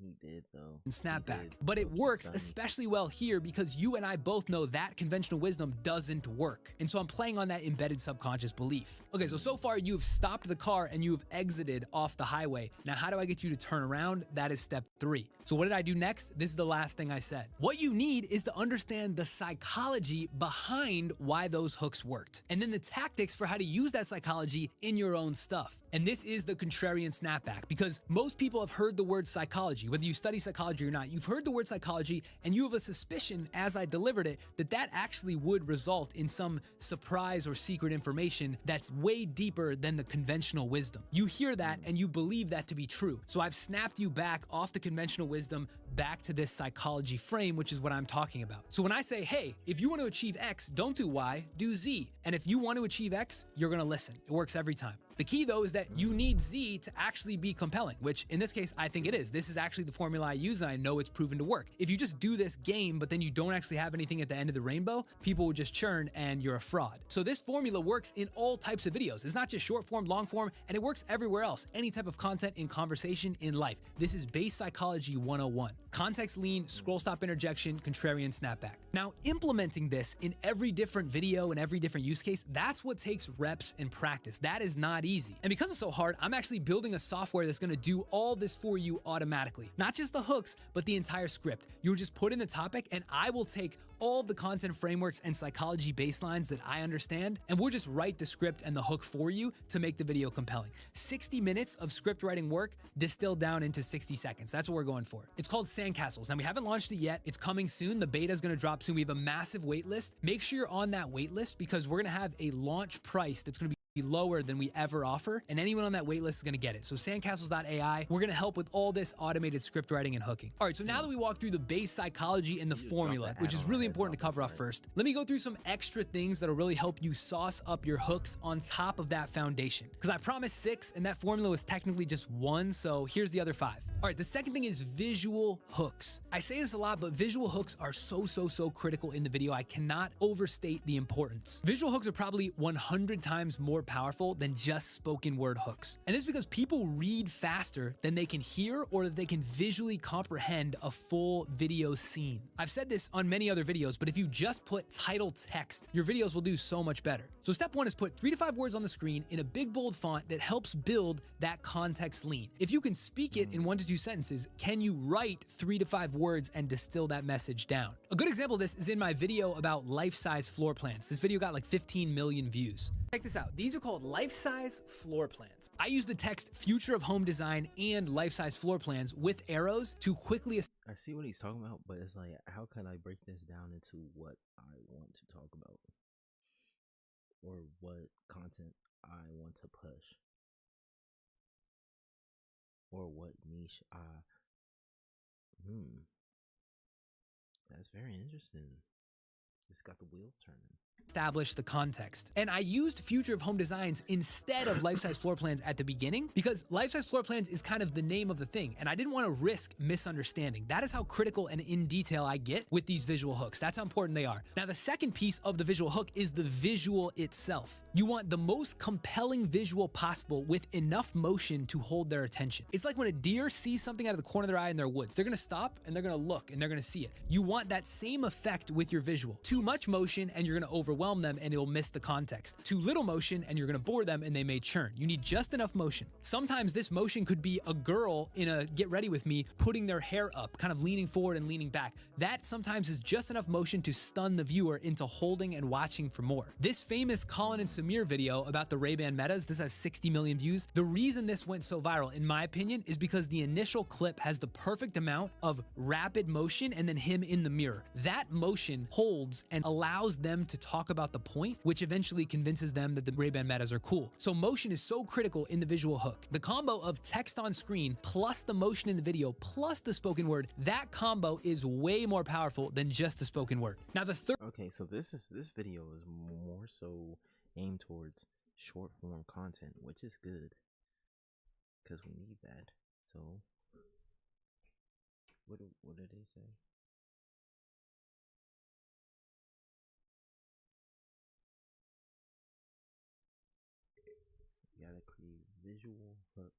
He did though. And snapback. But it works especially well here because you and I both know that conventional wisdom doesn't work. And so I'm playing on that embedded subconscious belief. Okay, so far you've stopped the car and you've exited off the highway. Now, how do I get you to turn around? That is step 3. So what did I do next? This is the last thing I said. What you need is to understand the psychology behind why those hooks worked. And then the tactics for how to use that psychology in your own stuff. And this is the contrarian snapback, because most people have heard the word psychology. Whether you study psychology or not, you've heard the word psychology and you have a suspicion as I delivered it that actually would result in some surprise or secret information that's way deeper than the conventional wisdom. You hear that and you believe that to be true. So I've snapped you back off the conventional wisdom back to this psychology frame, which is what I'm talking about. So when I say, hey, if you want to achieve X, don't do Y, do Z. And if you want to achieve X, you're going to listen. It works every time. The key though is that you need Z to actually be compelling, which in this case, I think it is. This is actually the formula I use and I know it's proven to work. If you just do this game, but then you don't actually have anything at the end of the rainbow, people will just churn and you're a fraud. So this formula works in all types of videos. It's not just short form, long form, and it works everywhere else. Any type of content in conversation in life. This is base psychology 101. Context lean, scroll stop interjection, contrarian snapback. Now, implementing this in every different video and every different use case, that's what takes reps and practice. That is not easy. And because it's so hard, I'm actually building a software that's gonna do all this for you automatically. Not just the hooks, but the entire script. You'll just put in the topic and I will take all the content frameworks and psychology baselines that I understand, and we'll just write the script and the hook for you to make the video compelling. 60 minutes of script writing work distilled down into 60 seconds. That's what we're going for. It's called Sandcastles. Now, we haven't launched it yet. It's coming soon. The beta is going to drop soon. We have a massive wait list. Make sure you're on that wait list because we're going to have a launch price that's going to be lower than we ever offer, and anyone on that waitlist is going to get it. So sandcastles.ai, we're going to help with all this automated script writing and hooking. All right, so now that we walk through the base psychology and the formula, which is really important to cover off first, let me go through some extra things that'll really help you sauce up your hooks on top of that foundation. Because I promised 6, and that formula was technically just 1, so here's the other 5. All right, the second thing is visual hooks. I say this a lot, but visual hooks are so critical in the video. I cannot overstate the importance. Visual hooks are probably 100 times more powerful than just spoken word hooks. And this is because people read faster than they can hear or that they can visually comprehend a full video scene. I've said this on many other videos, but if you just put title text, your videos will do so much better. So step 1 is put 3 to 5 words on the screen in a big bold font that helps build that context lean. If you can speak it in 1 to 2 2 sentences, can you write 3 to 5 words and distill that message down? A good example of this is in my video about life-size floor plans. This video got like 15 million views. Check this out. These are called life-size floor plans. I use the text future of home design and life-size floor plans with arrows to quickly... I see what he's talking about, but it's like, how can I break this down into what I want to talk about? Or what content I want to push? Or what niche that's very interesting. It's got the wheels turning. Establish the context. And I used future of home designs instead of life-size floor plans at the beginning because life-size floor plans is kind of the name of the thing, and I didn't want to risk misunderstanding. That is how critical and in detail I get with these visual hooks. That's how important they are. Now, the second piece of the visual hook is the visual itself. You want the most compelling visual possible with enough motion to hold their attention. It's like when a deer sees something out of the corner of their eye in their woods. They're gonna stop and they're gonna look and they're gonna see it. You want that same effect with your visual. Too much motion and you're gonna overwhelm them and it'll miss the context. Too little motion and you're gonna bore them and they may churn. You need just enough motion. Sometimes this motion could be a girl in a get ready with me putting their hair up, kind of leaning forward and leaning back. That sometimes is just enough motion to stun the viewer into holding and watching for more. This famous Colin and Samir video about the Ray-Ban Metas, this has 60 million views. The reason this went so viral, in my opinion, is because the initial clip has the perfect amount of rapid motion and then him in the mirror. That motion holds and allows them to talk about the point, which eventually convinces them that the Ray-Ban Metas are cool. So motion is so critical in the visual hook. The combo of text on screen plus the motion in the video plus the spoken word, that combo is way more powerful than just the spoken word. Now the third... Okay, so this video is more so aimed towards short form content, which is good because we need that. So what did they say? You gotta create visual hooks.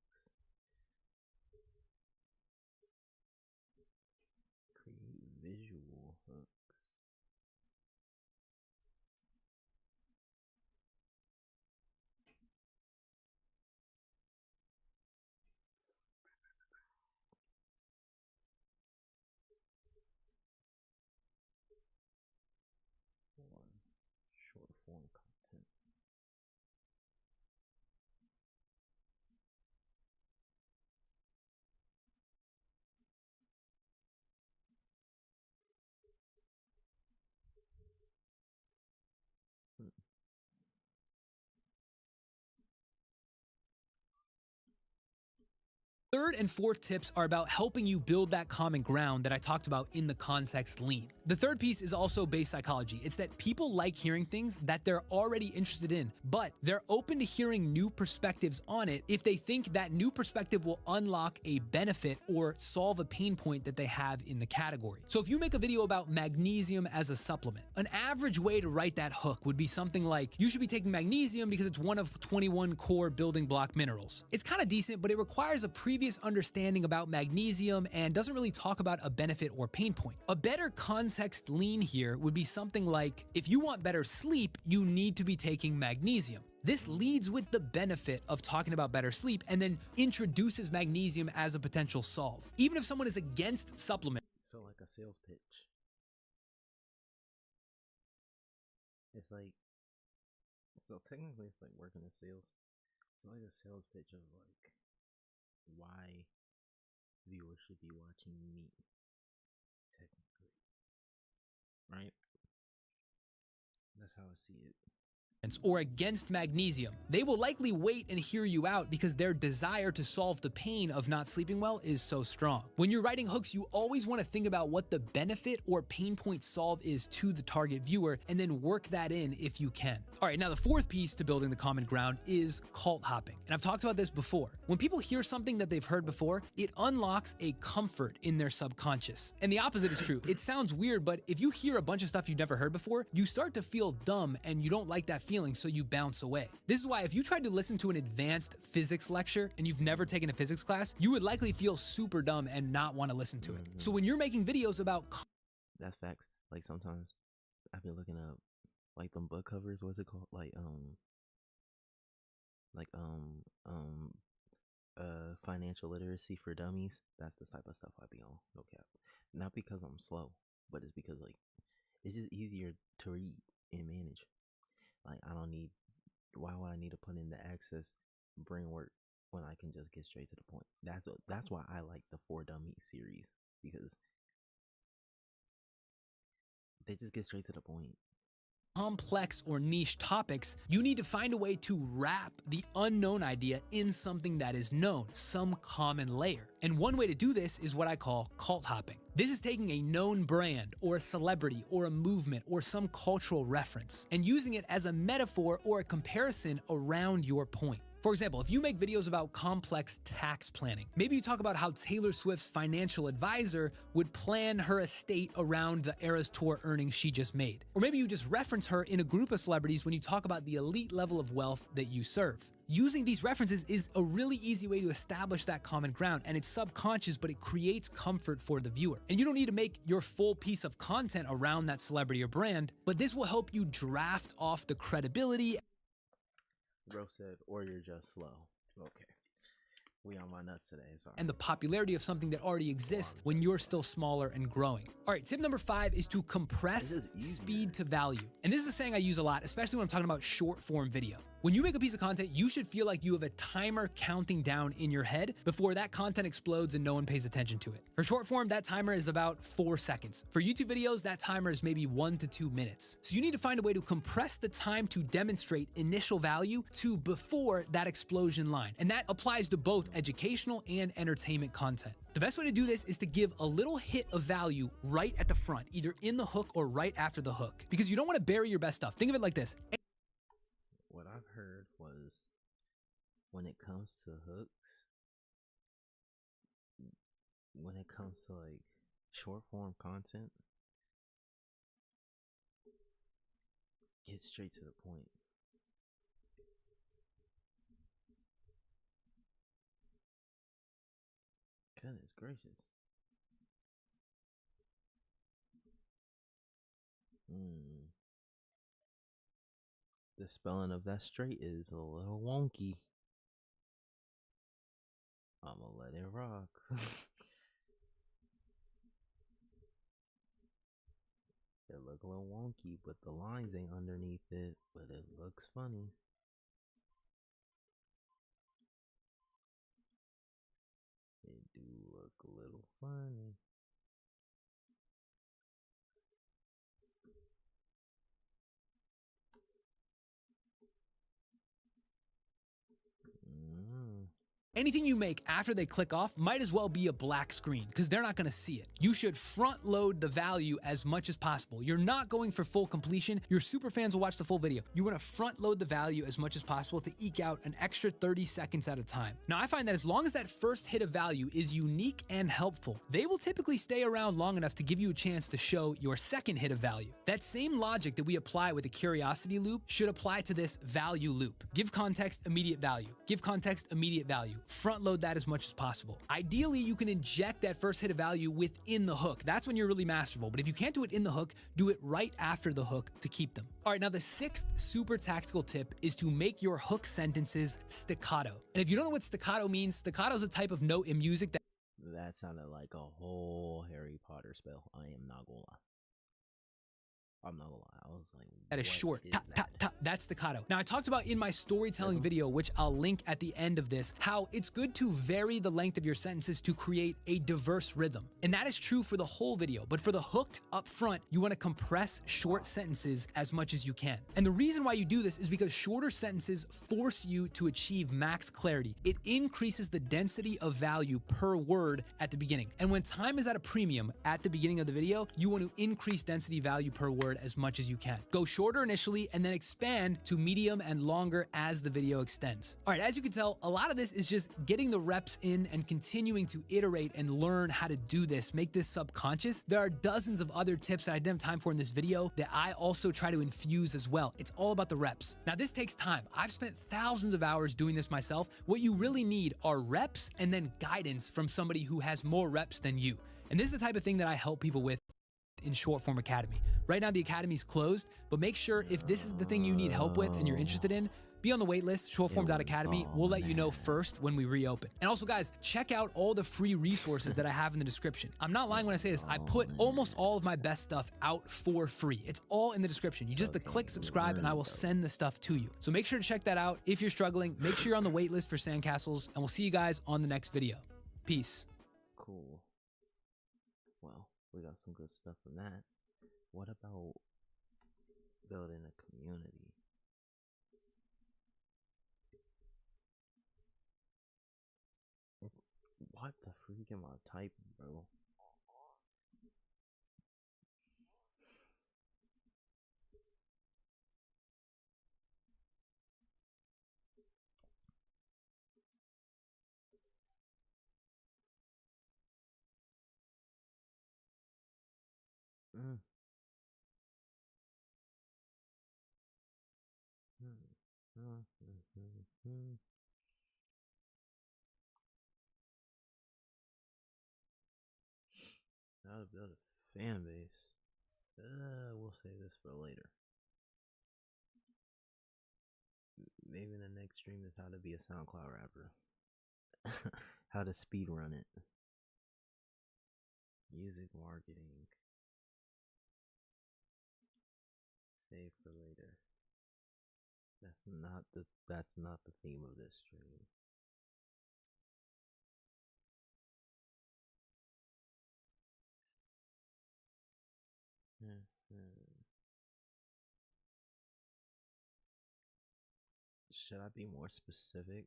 Create visual hooks. Short form content. Third and fourth tips are about helping you build that common ground that I talked about in the context lean. The third piece is also base psychology. It's that people like hearing things that they're already interested in, but they're open to hearing new perspectives on it if they think that new perspective will unlock a benefit or solve a pain point that they have in the category. So if you make a video about magnesium as a supplement, an average way to write that hook would be something like, you should be taking magnesium because it's one of 21 core building block minerals. It's kind of decent, but it requires a previous understanding about magnesium and doesn't really talk about a benefit or pain point. A better context lean here would be something like, if you want better sleep, you need to be taking magnesium. This leads with the benefit of talking about better sleep and then introduces magnesium as a potential solve. Even if someone is against supplements. So like a sales pitch. It's like, so technically it's like working in sales. It's like a sales pitch of like why viewers should be watching me, technically, right? That's how I see it. Or against magnesium. They will likely wait and hear you out because their desire to solve the pain of not sleeping well is so strong. When you're writing hooks, you always want to think about what the benefit or pain point solve is to the target viewer and then work that in if you can. All right, now the fourth piece to building the common ground is cult hopping. And I've talked about this before. When people hear something that they've heard before, it unlocks a comfort in their subconscious. And the opposite is true. It sounds weird, but if you hear a bunch of stuff you've never heard before, you start to feel dumb and you don't like that feeling, so you bounce away. This is why if you tried to listen to an advanced physics lecture and you've never taken a physics class, you would likely feel super dumb and not want to listen to it. So when you're making videos about... That's facts. Like sometimes I've been looking up like them book covers, what's it called? financial literacy for dummies. That's the type of stuff I be on. No cap. Not because I'm slow, but it's because like it's just easier to read and manage. Like I don't need. Why would I need to put in the access brain work when I can just get straight to the point? That's why I like the For Dummies series, because they just get straight to the point. Complex or niche topics, you need to find a way to wrap the unknown idea in something that is known, some common layer. And one way to do this is what I call cult hopping. This is taking a known brand or a celebrity or a movement or some cultural reference and using it as a metaphor or a comparison around your point. For example, if you make videos about complex tax planning, maybe you talk about how Taylor Swift's financial advisor would plan her estate around the Eras Tour earnings she just made. Or maybe you just reference her in a group of celebrities when you talk about the elite level of wealth that you serve. Using these references is a really easy way to establish that common ground, and it's subconscious, but it creates comfort for the viewer. And you don't need to make your full piece of content around that celebrity or brand, but this will help you draft off the credibility. Bro said, or you're just slow. Okay. We on my nuts today, sorry. And the popularity of something that already exists when you're still smaller and growing. All right, tip number 5 is to compress speed to value. And this is a saying I use a lot, especially when I'm talking about short form video. When you make a piece of content, you should feel like you have a timer counting down in your head before that content explodes and no one pays attention to it. For short form, that timer is about 4 seconds. For YouTube videos, that timer is maybe 1 to 2 minutes. So you need to find a way to compress the time to demonstrate initial value to before that explosion line. And that applies to both educational and entertainment content. The best way to do this is to give a little hit of value right at the front, either in the hook or right after the hook, because you don't want to bury your best stuff. Think of it like this. What I've heard was when it comes to hooks, when it comes to like short form content, get straight to the point. Goodness gracious. The spelling of that straight is a little wonky. I'ma let it rock. It look a little wonky, but the lines ain't underneath it, but it looks funny. It do look a little funny. Anything you make after they click off might as well be a black screen because they're not going to see it. You should front load the value as much as possible. You're not going for full completion. Your super fans will watch the full video. You want to front load the value as much as possible to eke out an extra 30 seconds at a time. Now, I find that as long as that first hit of value is unique and helpful, they will typically stay around long enough to give you a chance to show your second hit of value. That same logic that we apply with a curiosity loop should apply to this value loop. Give context, immediate value. Give context, immediate value. Front load that as much as possible. Ideally, you can inject that first hit of value within the hook. That's when you're really masterful. But if you can't do it in the hook, do it right after the hook to keep them. All right, now the 6th super tactical tip is to make your hook sentences staccato. And if you don't know what staccato means, staccato is a type of note in music that sounded like a whole Harry Potter spell. I am not gonna lie. I'm not gonna lie. I was like, that is short. That's staccato. Now, I talked about in my storytelling video, which I'll link at the end of this, how it's good to vary the length of your sentences to create a diverse rhythm. And that is true for the whole video. But for the hook up front, you want to compress short sentences as much as you can. And the reason why you do this is because shorter sentences force you to achieve max clarity. It increases the density of value per word at the beginning. And when time is at a premium at the beginning of the video, you want to increase density value per word as much as you can. Go shorter initially and then expand to medium and longer as the video extends. All right, as you can tell, a lot of this is just getting the reps in and continuing to iterate and learn how to do this, make this subconscious. There are dozens of other tips that I didn't have time for in this video that I also try to infuse as well. It's all about the reps. Now, this takes time. I've spent thousands of hours doing this myself. What you really need are reps and then guidance from somebody who has more reps than you. And this is the type of thing that I help people with in Shortform Academy. Right now, the Academy's closed, but make sure if this is the thing you need help with and you're interested in, be on the wait list, shortform.academy. We'll let you know first when we reopen. And also, guys, check out all the free resources that I have in the description. I'm not lying when I say this. I put almost all of my best stuff out for free. It's all in the description. You just click subscribe and I will send the stuff to you. So make sure to check that out. If you're struggling, make sure you're on the wait list for Sandcastles, and we'll see you guys on the next video. Peace. Cool. Well, we got some good stuff from that. What about building a community? What the freak am I typing, bro? How to build a fan base. We'll save this for later. Maybe the next stream is how to be a SoundCloud rapper. How to speed run it. Music marketing. Save for later. That's not the theme of this stream. Should I be more specific?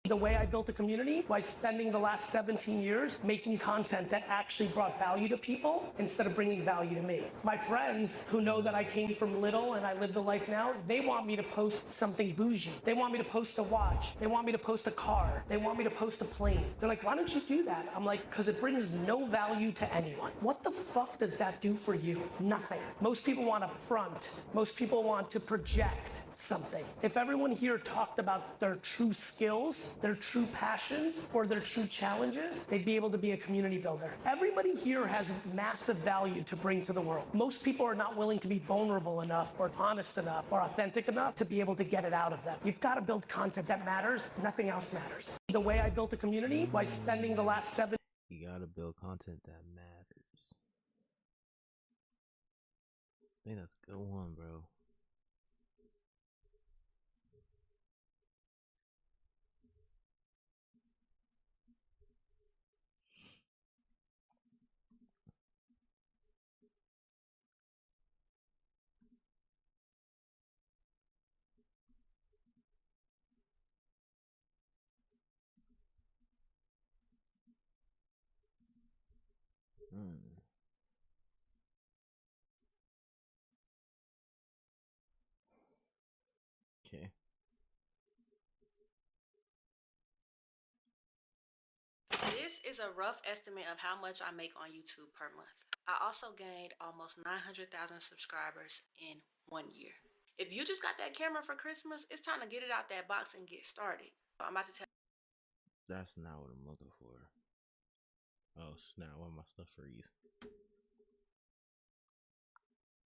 The way I built a community by spending the last 17 years making content that actually brought value to people instead of bringing value to me. My friends who know that I came from little and I live the life now, they want me to post something bougie. They want me to post a watch. They want me to post a car. They want me to post a plane. They're like, why don't you do that? I'm like, because it brings no value to anyone. What the fuck does that do for you? Nothing. Most people want to front. Most people want to project something. If everyone here talked about their true skills, their true passions, or their true challenges, they'd be able to be a community builder. Everybody here has massive value to bring to the world. Most people are not willing to be vulnerable enough or honest enough or authentic enough to be able to get it out of them. You've got to build content that matters. Nothing else matters. The way I built a community by spending the last 7 You gotta build content that matters. I think that's a good one, bro. Okay. This is a rough estimate of how much I make on YouTube per month. I also gained almost 900,000 subscribers in 1 year. If you just got that camera for Christmas, it's time to get it out that box and get started. I'm about to tell. That's not what I'm looking for. Oh snap, why my stuff freeze?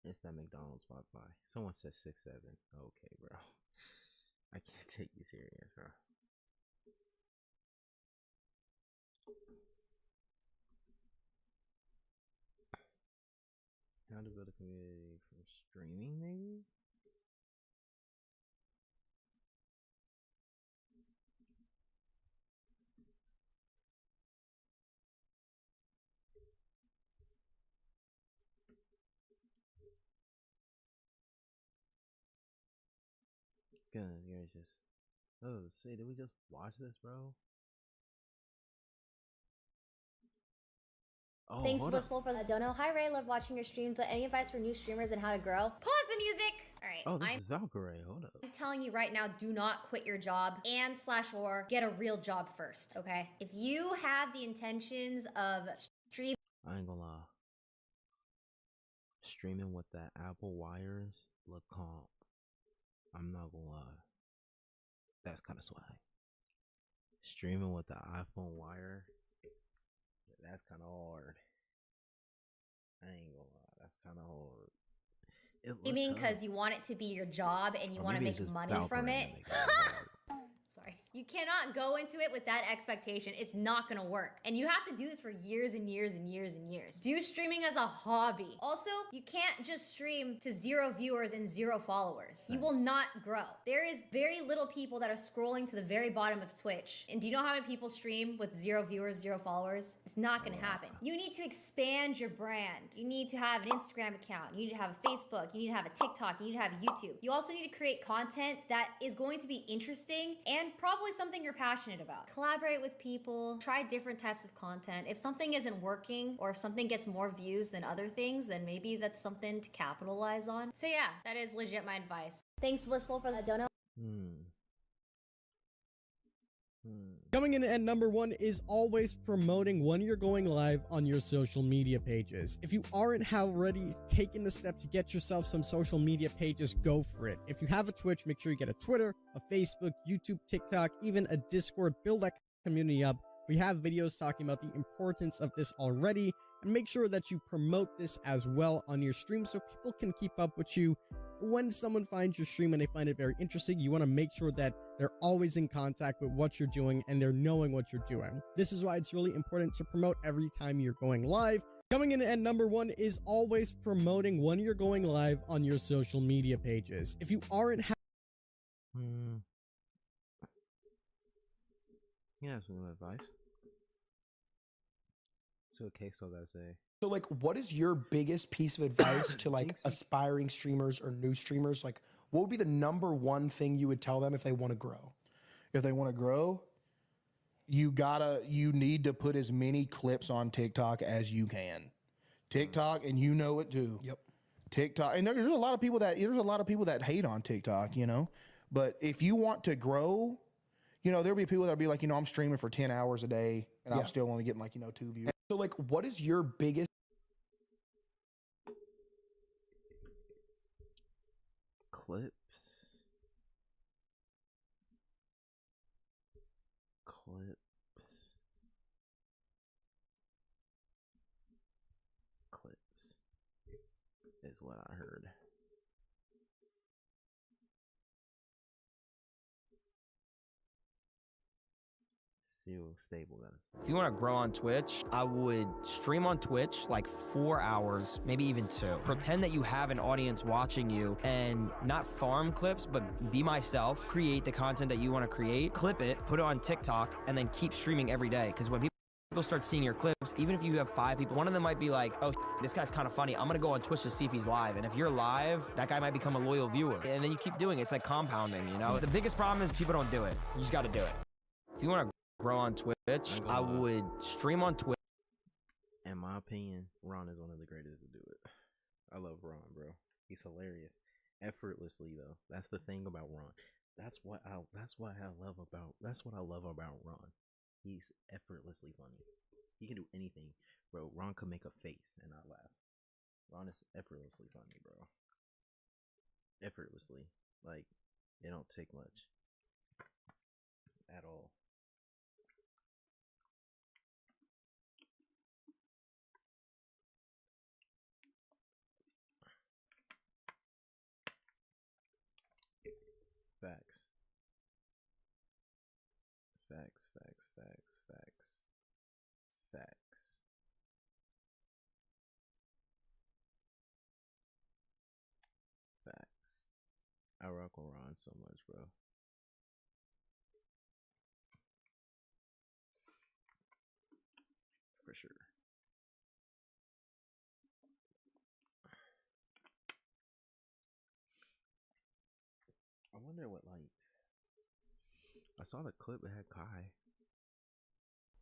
It's that McDonald's Wi-Fi. Someone said 6'7". Okay, bro. I can't take you serious, bro. How to build a community for streaming, maybe? Goodness gracious. Oh, say, did we just watch this, bro? Oh, Thanks, Blissful, for the dono. Hi, Ray. Love watching your streams, but any advice for new streamers and how to grow? Pause the music! Alright, oh, this is Valkyrie. Hold up. I'm telling you right now, do not quit your job and /or get a real job first, okay? If you have the intentions of streaming... I ain't gonna lie. Streaming with that Apple wires look calm. I'm not gonna lie. That's kind of swag. Streaming with the iPhone wire, that's kind of hard. I ain't gonna lie, that's kind of hard. You mean because you want it to be your job and you want to make money from it? Sorry. You cannot go into it with that expectation. It's not gonna work. And you have to do this for years and years and years and years. Do streaming as a hobby. Also, you can't just stream to 0 viewers and 0 followers. You will not grow. There is very little people that are scrolling to the very bottom of Twitch. And do you know how many people stream with 0 viewers, 0 followers? It's not gonna happen. You need to expand your brand. You need to have an Instagram account. You need to have a Facebook. You need to have a TikTok. You need to have a YouTube. You also need to create content that is going to be interesting and probably something you're passionate about. Collaborate with people, try different types of content. If something isn't working or if something gets more views than other things, then maybe that's something to capitalize on. So yeah, that is legit my advice. Thanks, Blissful, for that donut. Coming in at number 1 is always promoting when you're going live on your social media pages. If you aren't already taking the step to get yourself some social media pages, go for it. If you have a Twitch, make sure you get a Twitter, a Facebook, YouTube, TikTok, even a Discord. Build that community up. We have videos talking about the importance of this already, and make sure that you promote this as well on your stream so people can keep up with you. When someone finds your stream and they find it very interesting, you want to make sure that they're always in contact with what you're doing and they're knowing what you're doing. This is why it's really important to promote every time you're going live. Coming in at number 1 is always promoting when you're going live on your social media pages. If you aren't Yeah, some advice. So queso, gotta say. So like, what is your biggest piece of advice to like aspiring streamers or new streamers? Like, what would be the number 1 thing you would tell them if they want to grow? If they want to grow, you need to put as many clips on TikTok as you can. TikTok, and you know it too. Yep. TikTok, and there's a lot of people that hate on TikTok, you know. But if you want to grow, you know, there'll be people that'll be like, you know, I'm streaming for 10 hours a day and I'm still only getting like, you know, 2 views. So like, what is your biggest clips? Is what I heard. Stable then. If you want to grow on Twitch, I would stream on Twitch like 4 hours, maybe even 2. Pretend that you have an audience watching you and not farm clips, but be myself, create the content that you want to create, clip it, put it on TikTok, and then keep streaming every day. Because when people start seeing your clips, even if you have 5 people, one of them might be like, oh, this guy's kind of funny. I'm going to go on Twitch to see if he's live. And if you're live, that guy might become a loyal viewer. And then you keep doing it. It's like compounding, you know? The biggest problem is people don't do it. You just got to do it. If you want to grow on Twitch, I would stream on Twitch. In my opinion, Ron is one of the greatest to do it. I love Ron, bro. He's hilarious. Effortlessly though. That's the thing about Ron. That's what I love about Ron. He's effortlessly funny. He can do anything, bro. Ron could make a face and I laugh. Ron is effortlessly funny, bro. Effortlessly. Like, it don't take much at all. Facts. I rock on Ron so much, bro. For sure. I wonder what, like, I saw the clip that had Kai.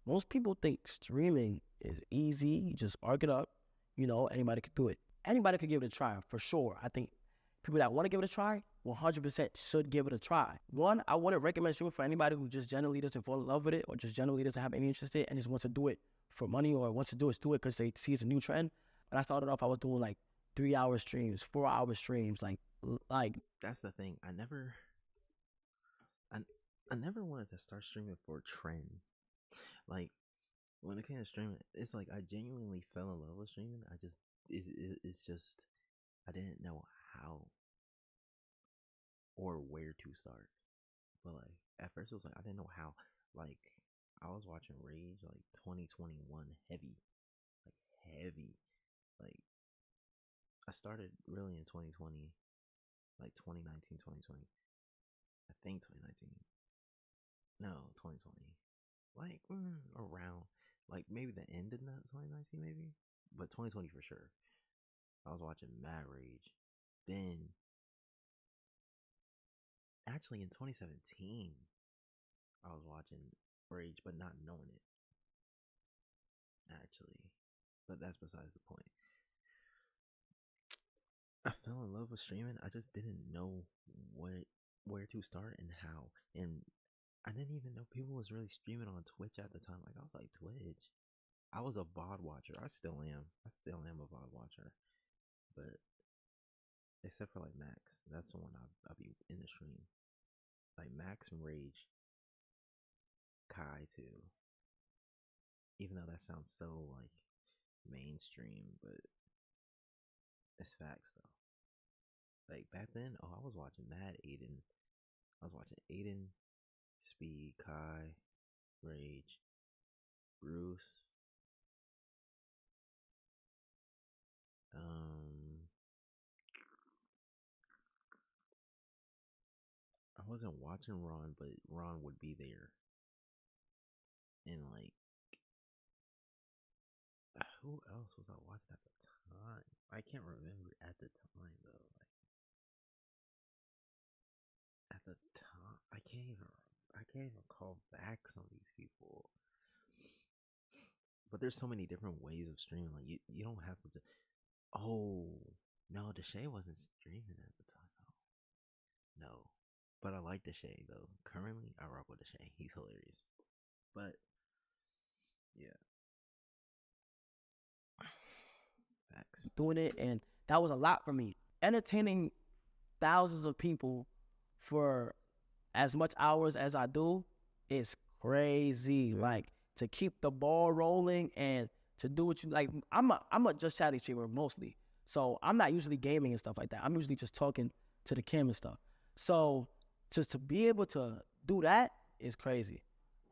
Most people think streaming is easy. You just spark it up. You know, anybody could do it. Anybody could give it a try, for sure. I think people that want to give it a try, 100% should give it a try. One, I wouldn't recommend streaming for anybody who just generally doesn't fall in love with it or just generally doesn't have any interest in it and just wants to do it for money or wants to do it because they see it's a new trend. When I started off, I was doing like 3-hour streams, 4-hour streams, like that's the thing. I never wanted to start streaming for a trend. Like when it came to streaming, it's like I genuinely fell in love with streaming. It's just I didn't know how or where to start. But like at first it was like I didn't know how. Like I was watching Rage like 2021 heavy. Like I started really in 2020, like 2019, 2020. I think 2019. No, 2020. Like around like maybe the end of 2019 maybe, but 2020 for sure. I was watching Mad Rage. Then actually in 2017 I was watching Rage but not knowing it. Actually, but that's besides the point. I fell in love with streaming. I just didn't know where to start and how. And I didn't even know people was really streaming on Twitch at the time. Like I was like, Twitch. I was a VOD watcher. I still am a VOD watcher. But except for like Max, that's the one I'll be in the stream. Like Max and Rage. Kai too. Even though that sounds so like mainstream, but it's facts though. Like back then, I was watching Mad Aiden. I was watching Aiden, Speed, Kai, Rage, Bruce. I wasn't watching Ron, but Ron would be there. And like, who else was I watching at the time? I can't remember at the time though. Like, at the time, I can't even call back some of these people. But there's so many different ways of streaming. Like you don't have to just. Oh no, Deshae wasn't streaming at the time though. No, but I like Deshae though. Currently, I rock with Deshae. He's hilarious. But yeah, facts. Doing it, and that was a lot for me. Entertaining thousands of people for as much hours as I do is crazy. Like to keep the ball rolling and to do what you like. I'm a just chatting streamer mostly, so I'm not usually gaming and stuff like that. I'm usually just talking to the camera and stuff. So just to be able to do that is crazy.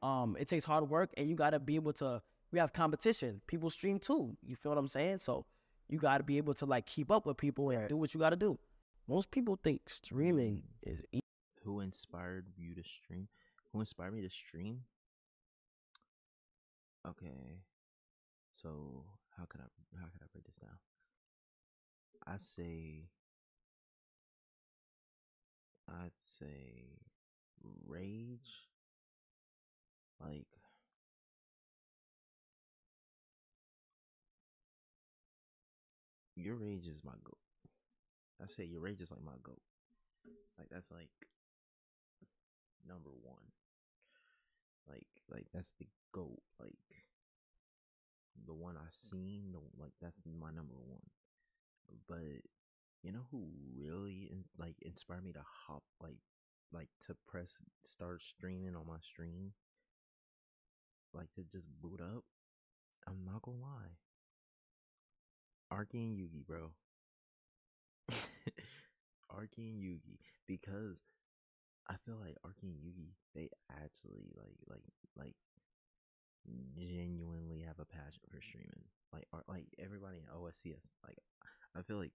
It takes hard work, and you gotta be able to. We have competition. People stream too. You feel what I'm saying? So you gotta be able to like keep up with people and do what you gotta do. Most people think streaming is easy. Who inspired you to stream? Who inspired me to stream? Okay, so how could I break this down? I'd say Rage. Like your Rage is my goat. I say your Rage is like my goat. Like that's like number one. Like that's the GOAT. Like the one I seen. Like that's my number one. But you know who really inspired me to hop like to press start streaming on my stream? Like to just boot up? I'm not gonna lie. Arky and Yugi, bro. Arky and Yugi, because I feel like Arky and Yugi, they actually like genuinely have a passion for streaming. Like everybody in OSCS, like I feel like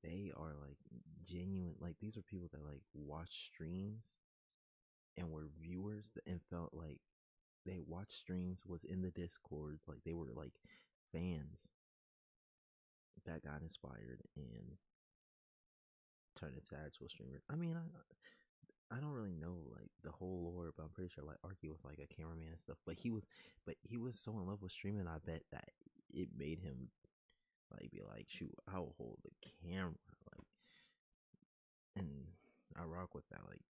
they are like genuine. Like these are people that like watch streams and were viewers and felt like they watched streams, was in the Discords, like they were like fans that got inspired and turned into actual streamers. I mean, I don't really know like the whole lore, but I'm pretty sure like Arky was like a cameraman and stuff. But he was so in love with streaming, I bet that it made him like be like, shoot, I'll hold the camera, like, and I rock with that. Like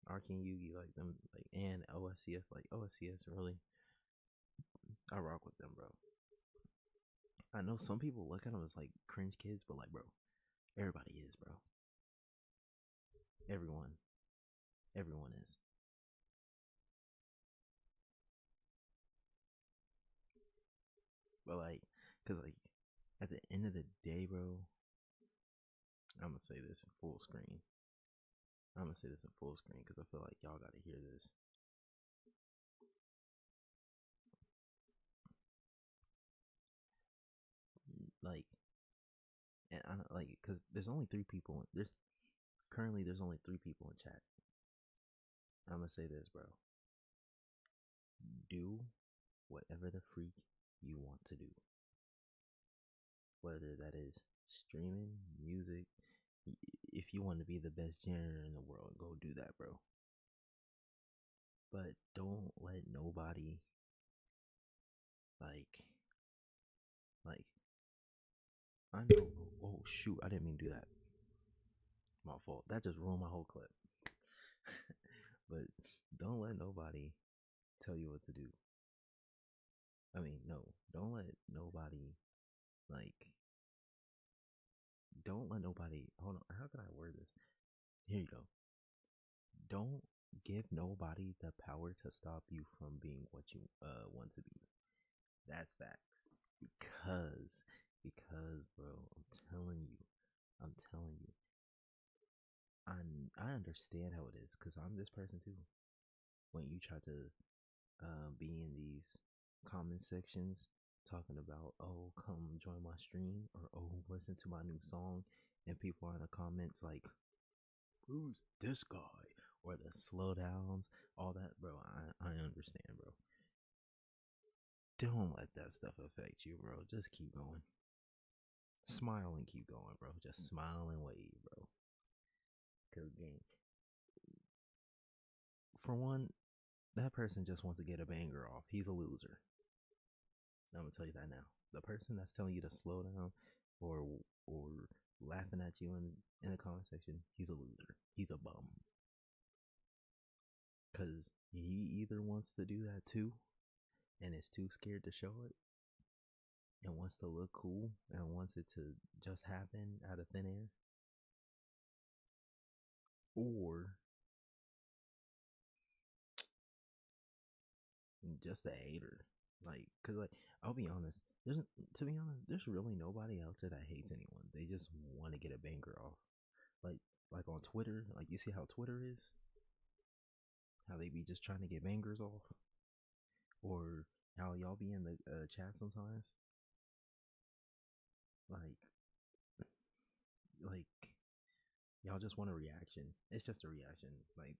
Arky and Yugi, like them, like, and OSCS, like OSCS really, I rock with them, bro. I know some people look at them as like cringe kids, but like, bro, everybody is, bro. Everyone is. But like, cause like, at the end of the day, bro, I'm gonna say this in full screen. Cause I feel like y'all gotta hear this. Like, and I don't like, cause there's only 3 people. There's only 3 people in chat. I'm gonna say this, bro. Do whatever the freak you want to do. Whether that is streaming, music. If you want to be the best janitor in the world, go do that, bro. But don't let nobody like I know. Oh shoot, I didn't mean to do that. My fault. That just ruined my whole clip. But don't let nobody tell you what to do. I mean, no. Don't let nobody hold on, how can I word this? Here you go. Don't give nobody the power to stop you from being what you want to be. That's facts. Because bro, I'm telling you, I understand how it is, because I'm this person too. When you try to be in these comment sections talking about, oh, come join my stream, or oh, listen to my new song, and people are in the comments like, who's this guy, or the slowdowns, all that, bro. I understand, bro. Don't let that stuff affect you, bro. Just keep going. Smile and keep going, bro. Just smile and wave, bro. Cause gang, for one, that person just wants to get a banger off. He's a loser. I'm gonna tell you that now. The person that's telling you to slow down or laughing at you in the comment section, he's a loser. He's a bum. Cause he either wants to do that too, and is too scared to show it, and wants to look cool, and wants it to just happen out of thin air, or just a hater. Like, cause like, I'll be honest, there's really nobody out there that hates anyone. They just want to get a banger off. Like on Twitter, like you see how Twitter is, how they be just trying to get bangers off, or how y'all be in the chat sometimes. Like y'all just want a reaction. It's just a reaction. Like,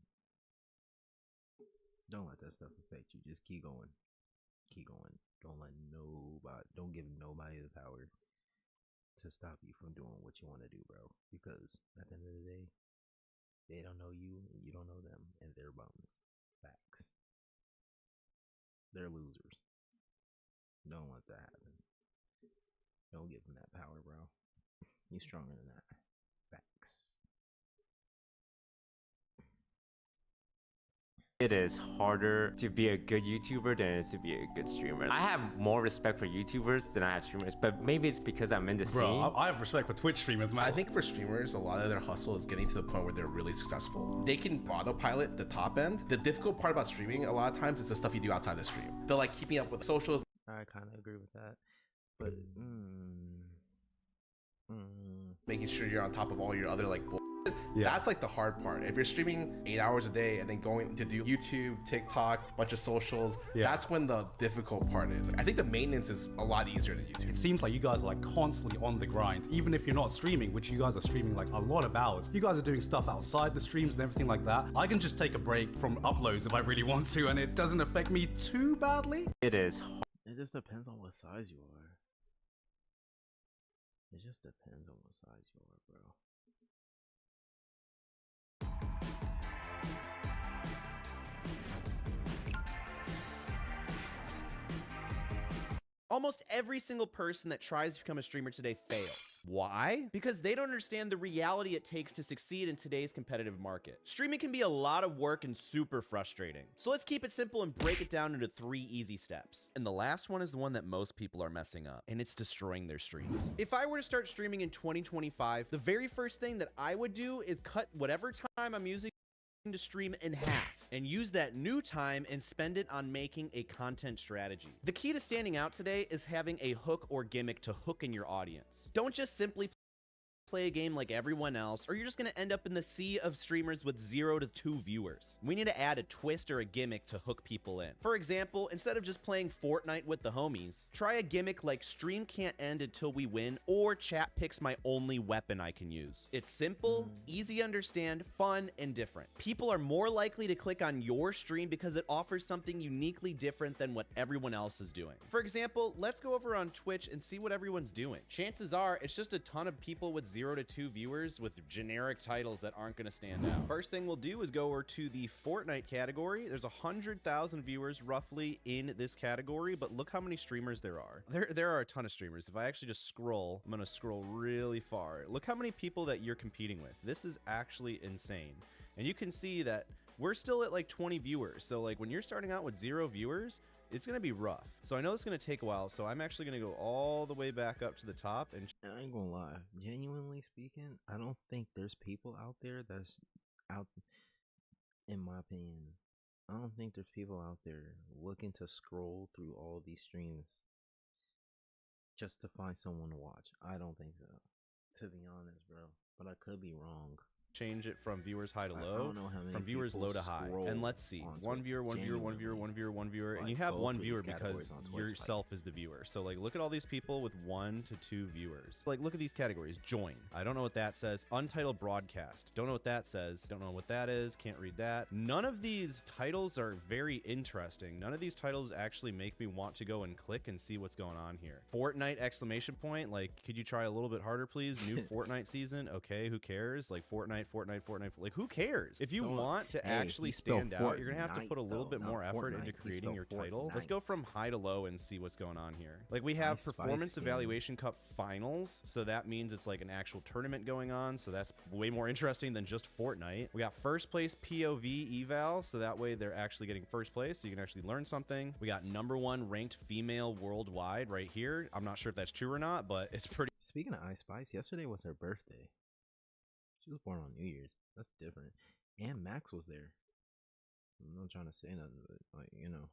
don't let that stuff affect you. Just keep going. Keep going. Don't give nobody the power to stop you from doing what you want to do, bro. Because at the end of the day, they don't know you and you don't know them, and they're bums. Facts. They're losers. Don't let that happen. Don't give them that power, bro. You're stronger than that. Facts. It is harder to be a good YouTuber than it is to be a good streamer. I have more respect for YouTubers than I have streamers, but maybe it's because I'm in the scene. I have respect for Twitch streamers, man. I think for streamers, a lot of their hustle is getting to the point where they're really successful. They can autopilot the top end. The difficult part about streaming a lot of times is the stuff you do outside the stream. They're like keeping up with socials. I kind of agree with that, but making sure you're on top of all your other like bullshit. Yeah. That's like the hard part. If you're streaming 8 hours a day and then going to do YouTube, TikTok, bunch of socials, that's when the difficult part is. I think the maintenance is a lot easier than YouTube. It seems like you guys are like constantly on the grind, even if you're not streaming, which you guys are streaming like a lot of hours. You guys are doing stuff outside the streams and everything like that. I can just take a break from uploads if I really want to, and it doesn't affect me too badly. It is. It just depends on what size you are. It just depends on what size you are, bro. Almost every single person that tries to become a streamer today fails. Why? Because they don't understand the reality it takes to succeed in today's competitive market. Streaming can be a lot of work and super frustrating. So let's keep it simple and break it down into 3 easy steps. And the last one is the one that most people are messing up, and it's destroying their streams. If I were to start streaming in 2025, the very first thing that I would do is cut whatever time I'm using to stream in half and use that new time and spend it on making a content strategy. The key to standing out today is having a hook or gimmick to hook in your audience. Don't just simply play a game like everyone else, or you're just gonna end up in the sea of streamers with 0 to 2 viewers. We need to add a twist or a gimmick to hook people in. For example, instead of just playing Fortnite with the homies, try a gimmick like stream can't end until we win, or chat picks my only weapon I can use. It's simple, easy to understand, fun, and different. People are more likely to click on your stream because it offers something uniquely different than what everyone else is doing. For example, let's go over on Twitch and see what everyone's doing. Chances are it's just a ton of people with 0 to 2 viewers with generic titles that aren't going to stand out. First thing we'll do is go over to the Fortnite category. There's 100,000 viewers roughly in this category, but look how many streamers there are. There are a ton of streamers. If I actually just scroll, I'm going to scroll really far. Look how many people that you're competing with. This is actually insane. And you can see that we're still at like 20 viewers. So like when you're starting out with 0 viewers, it's going to be rough. So I know it's going to take a while. So I'm actually going to go all the way back up to the top. And I ain't gonna lie. Genuinely speaking, I don't think there's people out there that's out, in my opinion, I don't think there's people out there looking to scroll through all these streams just to find someone to watch. I don't think so, to be honest, bro. But I could be wrong. Change it from viewers high to low, from viewers low to high, and let's see, one viewer, one viewer, one viewer, one viewer, one viewer, and you have one viewer because yourself is the viewer. So like, look at all these people with 1 to 2 viewers. Like, look at these categories. Join. I don't know what that says. Untitled broadcast. Don't know what that says. Don't know what that is. Can't read that. None of these titles are very interesting. None of these titles actually make me want to go and click and see what's going on here. Fortnite exclamation point. Like, could you try a little bit harder, please? New Fortnite season. Okay, who cares? Like Fortnite. Like, who cares? If you want to actually stand out, you're gonna have to put a little bit more effort into creating your title. Let's go from high to low and see what's going on here. Like, we have Performance Evaluation Cup Finals, so that means it's like an actual tournament going on, so that's way more interesting than just Fortnite. We got first place POV eval, so that way they're actually getting first place, so you can actually learn something. We got #1 ranked female worldwide right here. I'm not sure if that's true or not, but it's pretty. Speaking of Ice Spice, yesterday was her birthday. She was born on New Year's. That's different. And Max was there. I'm not trying to say nothing, but like, you know.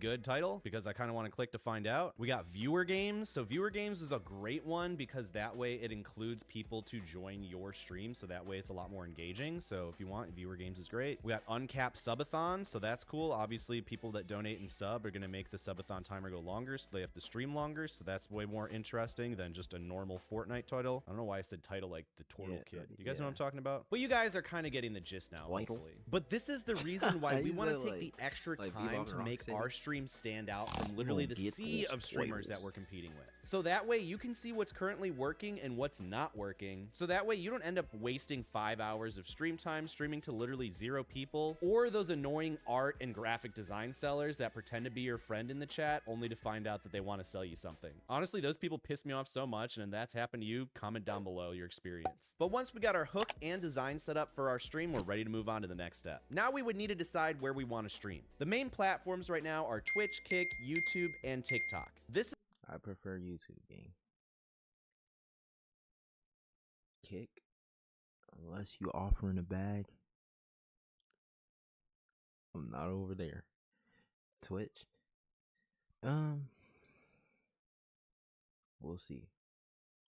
Good title because I kind of want to click to find out. We got viewer games. So viewer games is a great one because that way it includes people to join your stream. So that way it's a lot more engaging. So if you want, viewer games is great. We got uncapped subathon. So that's cool. Obviously people that donate and sub are going to make the subathon timer go longer. So they have to stream longer. So that's way more interesting than just a normal Fortnite title. I don't know why I said title like the Turtle Kid. You guys know what I'm talking about? But you guys are kind of getting the gist now, hopefully. But this is the reason why we want to take the extra time to make our stream stand out from literally the sea of streamers that we're competing with. So that way you can see what's currently working and what's not working. So that way you don't end up wasting 5 hours of stream time streaming to literally 0 people, or those annoying art and graphic design sellers that pretend to be your friend in the chat only to find out that they want to sell you something. Honestly, those people piss me off so much, and if that's happened to you, comment down below your experience. But once we got our hook and design set up for our stream, we're ready to move on to the next step. Now we would need to decide where we want to stream. The main platforms right now are Twitch, Kick, YouTube, and TikTok. I prefer YouTube, gang. Kick, unless you offering a bag, I'm not over there. Twitch, we'll see.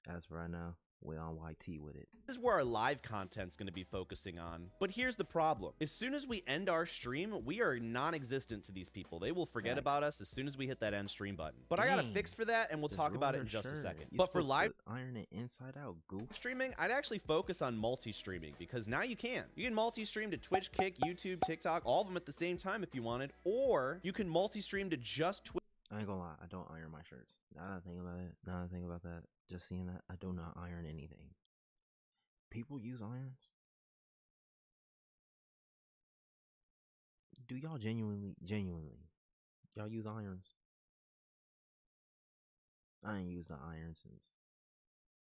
As for right now, we're on YT with it. This is where our live content's going to be focusing on. But here's the problem. As soon as we end our stream, we are non-existent to these people. They will forget about us as soon as we hit that end stream button. But I got a fix for that, and we'll talk about it in just a second. But for live iron it inside out, goof. Streaming, I'd actually focus on multi-streaming because now you can. You can multi-stream to Twitch, Kick, YouTube, TikTok, all of them at the same time if you wanted, or you can multi-stream to just Twitch. I ain't gonna lie, I don't iron my shirts. Now that I think about it, now that I think about that, just seeing that, I do not iron anything. People use irons. Do y'all genuinely, y'all use irons? I ain't used the iron since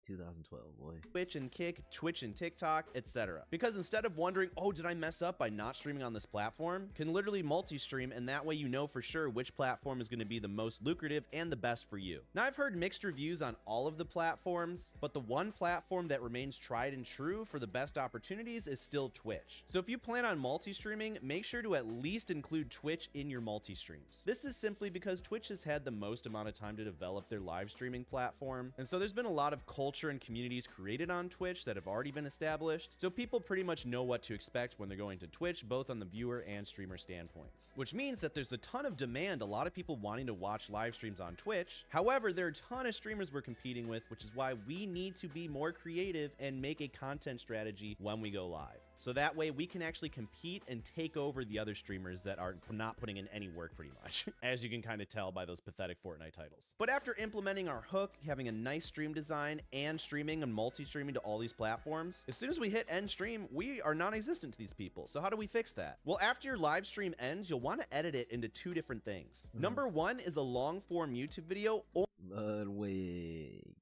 2012, boy. Twitch and Kick, Twitch and TikTok, etc. Because instead of wondering, oh, did I mess up by not streaming on this platform, can literally multi-stream, and that way you know for sure which platform is going to be the most lucrative and the best for you. Now, I've heard mixed reviews on all of the platforms, but the one platform that remains tried and true for the best opportunities is still Twitch. So if you plan on multi-streaming, make sure to at least include Twitch in your multi-streams. This is simply because Twitch has had the most amount of time to develop their live streaming platform, and so there's been a lot of culture and communities created on Twitch that have already been established, so people pretty much know what to expect when they're going to Twitch, both on the viewer and streamer standpoints. Which means that there's a ton of demand, a lot of people wanting to watch live streams on Twitch. However, there are a ton of streamers we're competing with, which is why we need to be more creative and make a content strategy when we go live. So that way we can actually compete and take over the other streamers that are not putting in any work pretty much, as you can kind of tell by those pathetic Fortnite titles. But after implementing our hook, having a nice stream design, and streaming and multi-streaming to all these platforms, as soon as we hit end stream, we are non-existent to these people. So how do we fix that? Well, after your live stream ends, you'll want to edit it into two different things. Number one is a long form YouTube video or Ludwig.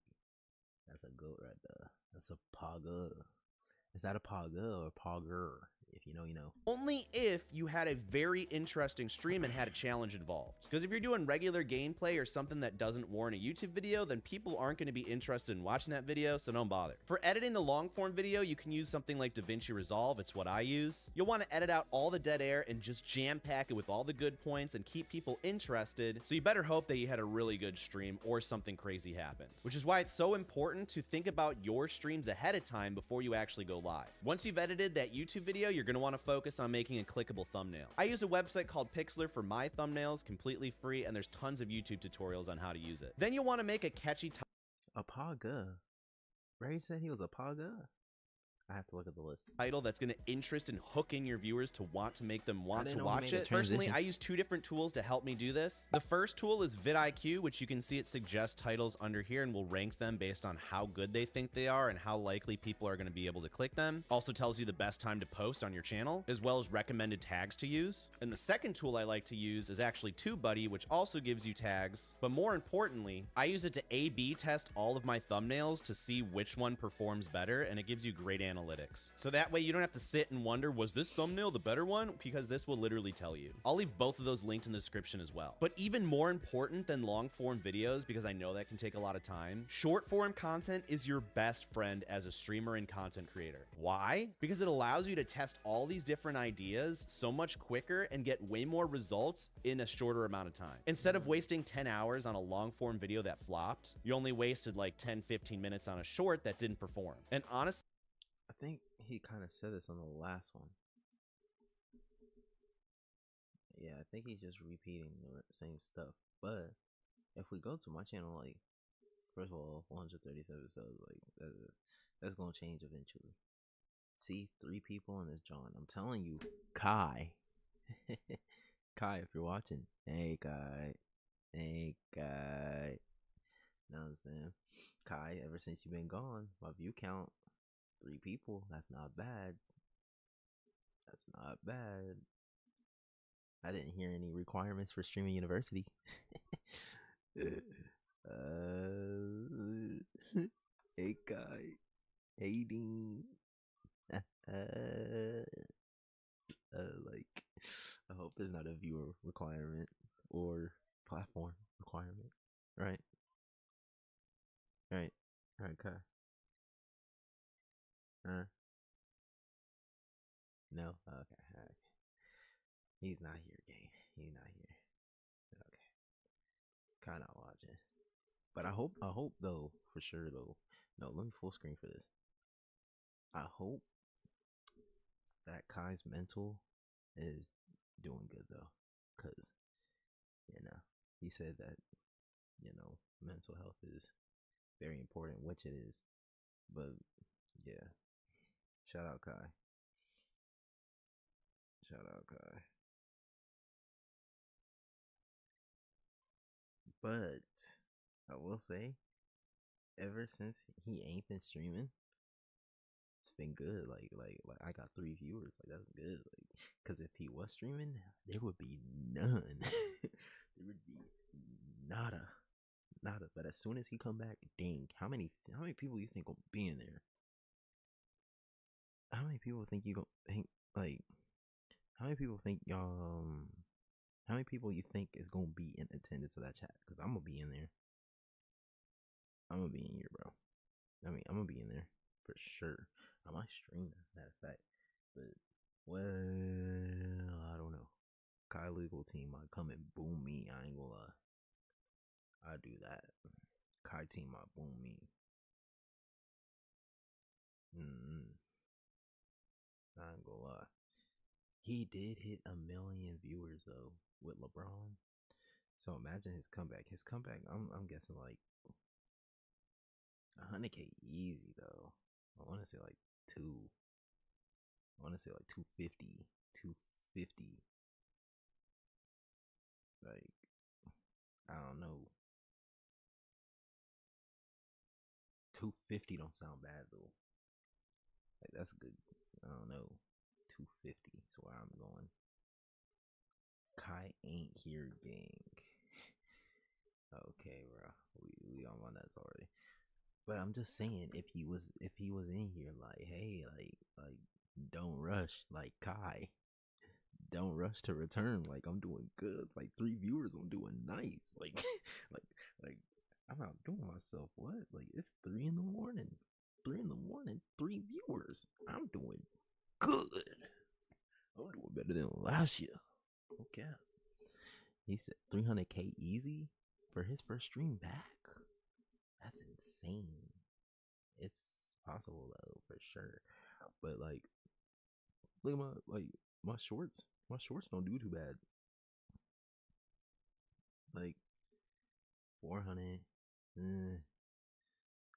That's a goat right there. That's a pogger. Is that a pogger or pogger? If you know, you know. Only if you had a very interesting stream and had a challenge involved. Because if you're doing regular gameplay or something that doesn't warrant a YouTube video, then people aren't going to be interested in watching that video, so don't bother. For editing the long form video, you can use something like DaVinci Resolve. It's what I use. You'll want to edit out all the dead air and just jam pack it with all the good points and keep people interested. So you better hope that you had a really good stream or something crazy happened. Which is why it's so important to think about your streams ahead of time before you actually go live. Once you've edited that YouTube video, you're going to want to focus on making a clickable thumbnail. I use a website called Pixlr for my thumbnails, completely free, and there's tons of YouTube tutorials on how to use it. Then you'll want to make a catchy a pogger. Ray said he was a pogger. I have to look at the list. Title that's going to interest and hook in your viewers to want to make them want to watch it. Personally, I use two different tools to help me do this. The first tool is vidIQ, which you can see it suggests titles under here and will rank them based on how good they think they are and how likely people are going to be able to click them. Also tells you the best time to post on your channel, as well as recommended tags to use. And the second tool I like to use is actually TubeBuddy, which also gives you tags. But more importantly, I use it to A/B test all of my thumbnails to see which one performs better, and it gives you great analytics. So that way you don't have to sit and wonder, was this thumbnail the better one? Because this will literally tell you. I'll leave both of those linked in the description as well. But even more important than long form videos, because I know that can take a lot of time, short form content is your best friend as a streamer and content creator. Why? Because it allows you to test all these different ideas so much quicker and get way more results in a shorter amount of time. Instead of wasting 10 hours on a long form video that flopped, you only wasted like 10-15 minutes on a short that didn't perform. And honestly, I think he kind of said this on the last one. Yeah, I think he's just repeating the same stuff. But if we go to my channel, like, first of all, 137 subs, like, that's gonna change eventually. See, 3 people in this John. I'm telling you, Kai. Kai, if you're watching, hey Kai, know what I'm saying? Kai, ever since you've been gone, my view count. 3 people, that's not bad. That's not bad. I didn't hear any requirements for Streaming University. Hey guy, hey Dean. Like, I hope there's not a viewer requirement or platform requirement. Right, Kai. No? Okay. He's not here, gang. He's not here. Okay. Kinda not watching. But I hope though, for sure though. No, let me full screen for this. I hope that Kai's mental is doing good though. Cause, he said that, mental health is very important, which it is. But yeah. Shout out Kai. But I will say, ever since he ain't been streaming, it's been good. Like I got 3 viewers. Like, that's good. Like, cause if he was streaming, there would be none. There would be nada. Nada. But as soon as he come back, dang, how many people you think will be in there? How many people think you gonna think like? How many people think how many people you think is gonna be in attendance of that chat? Because I'm gonna be in there. I'm gonna be in here, bro. I mean, I'm gonna be in there for sure. I might stream that, matter of fact. But well, I don't know. Kai Legal team might come and boom me. I ain't gonna lie. I do that. Kai team might boom me. I ain't gonna lie. He did hit 1 million viewers though with LeBron. So imagine his comeback. His comeback, I'm guessing like 100K easy though. I want to say like 250. 250. Like, I don't know. 250 don't sound bad though. Like, that's good. I don't know. 250 is where I'm going. Kai ain't here, gang. Okay, bro. We on my nuts already. But I'm just saying, if he was in here, like, hey, like don't rush, like Kai. Don't rush to return. Like, I'm doing good. Like 3 viewers, I'm doing nice. Like like I'm outdoing myself. What? Like, it's 3 in the morning. 3 in the morning, 3 viewers. I'm doing good. I'm doing better than last year. Okay. He said 300K easy for his first stream back. That's insane. It's possible though, for sure. But like, look at my shorts. My shorts don't do too bad. Like 400.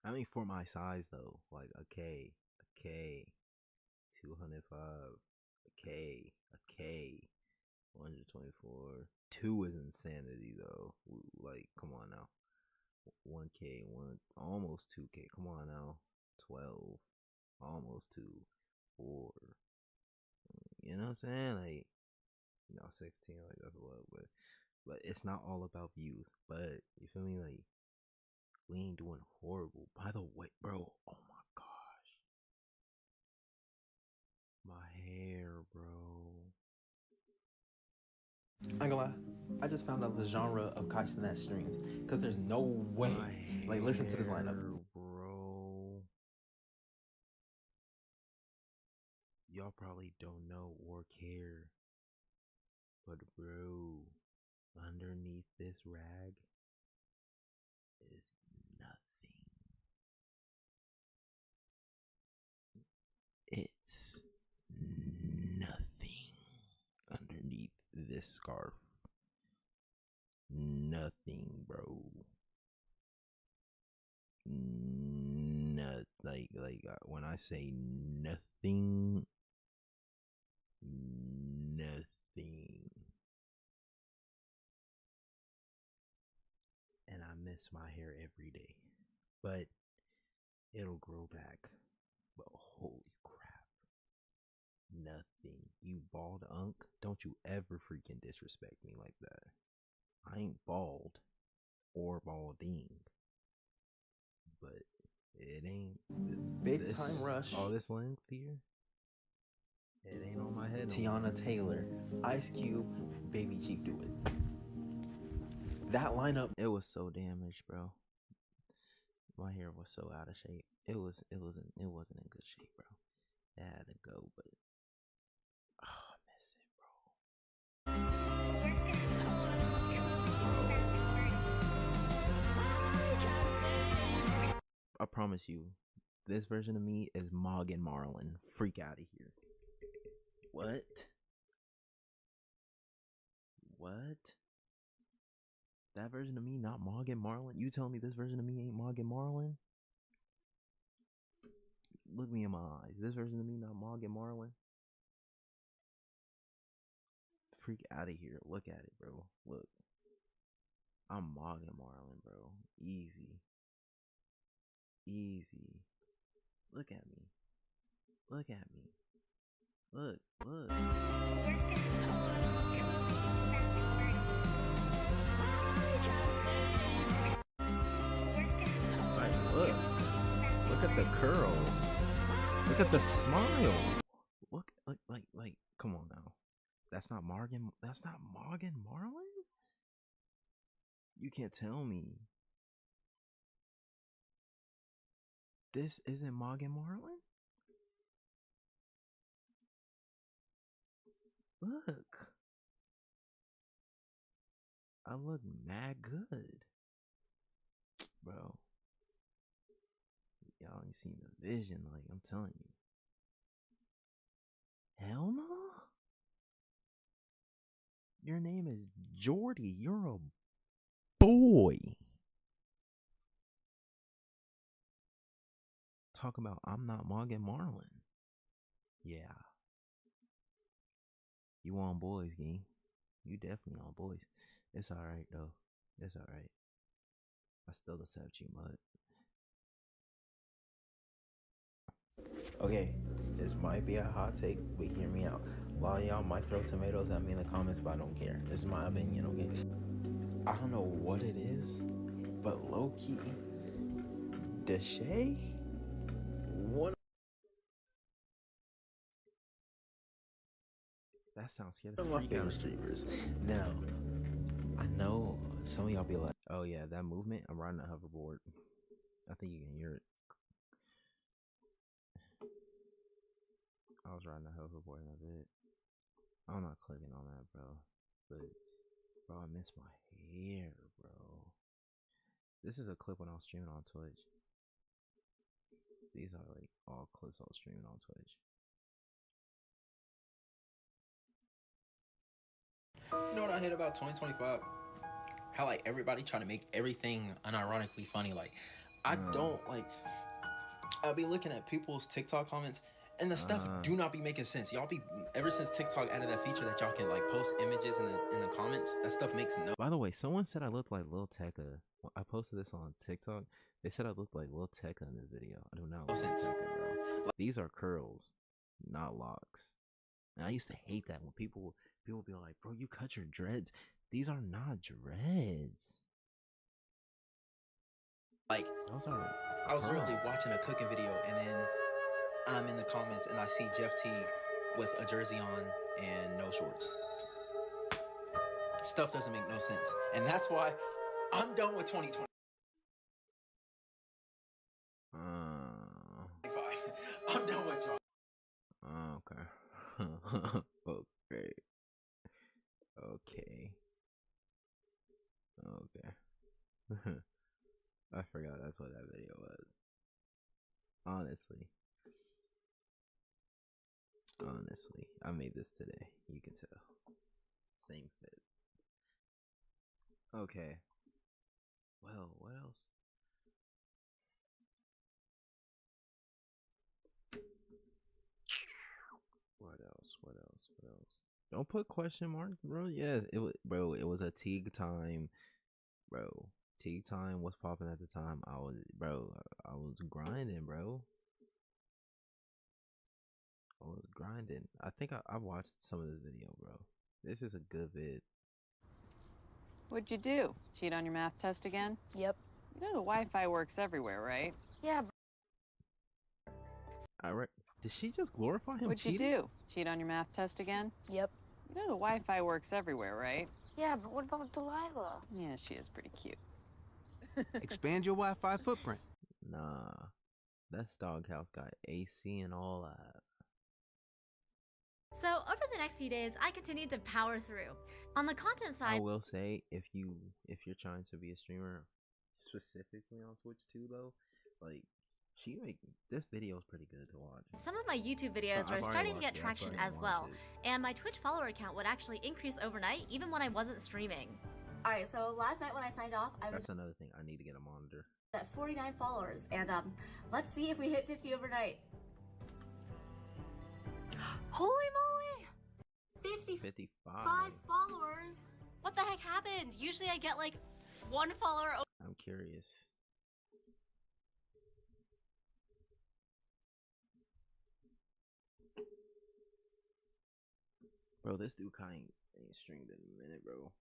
I mean, for my size though, like a K, 205, a K, 124. 2 is insanity though. Like, come on now. 1K, almost 2K. Come on now. 12, almost 2, 4. You know what I'm saying? Like, 16, like that's a lot, but it's not all about views. But you feel me? Like, we ain't doing horrible. By the way, bro, oh my gosh. My hair, bro. I ain't gonna lie. I just found out the genre of Kaizenat streams. Because there's no way. Like, listen to this lineup. Bro. Y'all probably don't know or care. But, bro, underneath this rag is nothing. It's nothing underneath this scarf. Nothing, bro. Like when I say nothing, nothing. And I miss my hair every day, but it'll grow back. But holy crap, nothing. You bald unk, don't you ever freaking disrespect me like that. I ain't bald or balding, but it ain't Big Time Rush. All this length here, it ain't on my head. Tiana Taylor, Ice Cube, Baby Chief do it. That lineup, it was so damaged, bro. My hair was so out of shape. It wasn't in good shape, bro. It had to go, but I miss it, bro. I promise you, this version of me is Morgan Marlin. Freak out of here. What? That version of me, not Morgan Marlin? You telling me this version of me ain't Morgan Marlin? Look me in my eyes. This version of me, not Morgan Marlin? Freak out of here. Look at it, bro. Look. I'm Morgan Marlin, bro. Easy. Look at me. Look. curls. Look at the smile. Look, like, come on now. That's not Morgan. That's not Morgan Marlin. You can't tell me this isn't Morgan Marlin. Look, I look mad good, bro. Y'all ain't seen the vision, like I'm telling you. Hell no. Your name is Jordy. You're a boy. Talk about I'm not Morgan Marlin. Yeah. You on boys, gang. You definitely on boys. It's alright though. It's alright. I still accept you, mud. Okay, this might be a hot take, but hear me out. A lot of y'all might throw tomatoes at me in the comments, but I don't care. This is my opinion, okay? I don't know what it is, but low-key, Deshae, one. That sounds scary. One of my favorite streamers. Now, I know some of y'all be like, oh yeah, that movement, I'm riding a hoverboard. I think you can hear it. I was riding a hoverboard and that's it. I'm not clicking on that, bro. But, bro, I miss my hair, bro. This is a clip when I was streaming on Twitch. These are like all clips I was streaming on Twitch. You know what I hate about 2025? How like everybody trying to make everything unironically funny. Like, I don't like. I'll be looking at people's TikTok comments. And the stuff do not be making sense. Y'all be, ever since TikTok added that feature that y'all can like post images in the comments, that stuff makes no. By the way, someone said I looked like Lil Tecca. I posted this on TikTok. They said I looked like Lil Tecca in this video. I don't know. No sense. Tecca, these are curls, not locks. And I used to hate that when people be like, bro, you cut your dreads. These are not dreads. Like, I was literally watching a cooking video and then I'm in the comments and I see Jeff T with a jersey on and no shorts. Stuff doesn't make no sense. And that's why I'm done with 2020. I'm done with y'all. Okay. Okay. Okay. Okay. I forgot that's what that video was. Honestly, I made this today. You can tell. Same fit. Okay. Well, what else? What else? What else? What else? Don't put question marks, bro. Yes, it was, bro. It was a Teague time, bro. Teague time was popping at the time. I was grinding, bro. I was grinding. I think I watched some of this video, bro. This is a good vid. What'd you do? Cheat on your math test again? Yep. You know the Wi-Fi works everywhere, right? Yeah. Did she just glorify him? What'd you do? Cheat on your math test again? Yep. You know the Wi-Fi works everywhere, right? Yeah, but what about Delilah? Yeah, she is pretty cute. Expand your Wi-Fi footprint. Nah, that's Doghouse got AC and all that. So over the next few days, I continued to power through. On the content side, I will say, if you're trying to be a streamer, specifically on Twitch too, though, like this video is pretty good to watch. some of my YouTube videos were starting to get traction as well, and my Twitch follower account would actually increase overnight, even when I wasn't streaming. All right, so last night when I signed off, I was That's another thing. I need to get a monitor. at 49 followers, and let's see if we hit 50 overnight. Holy moly! 55 followers? What the heck happened? Usually I get like 1 follower. I'm curious. Bro, this dude ain't streamed in a minute, bro.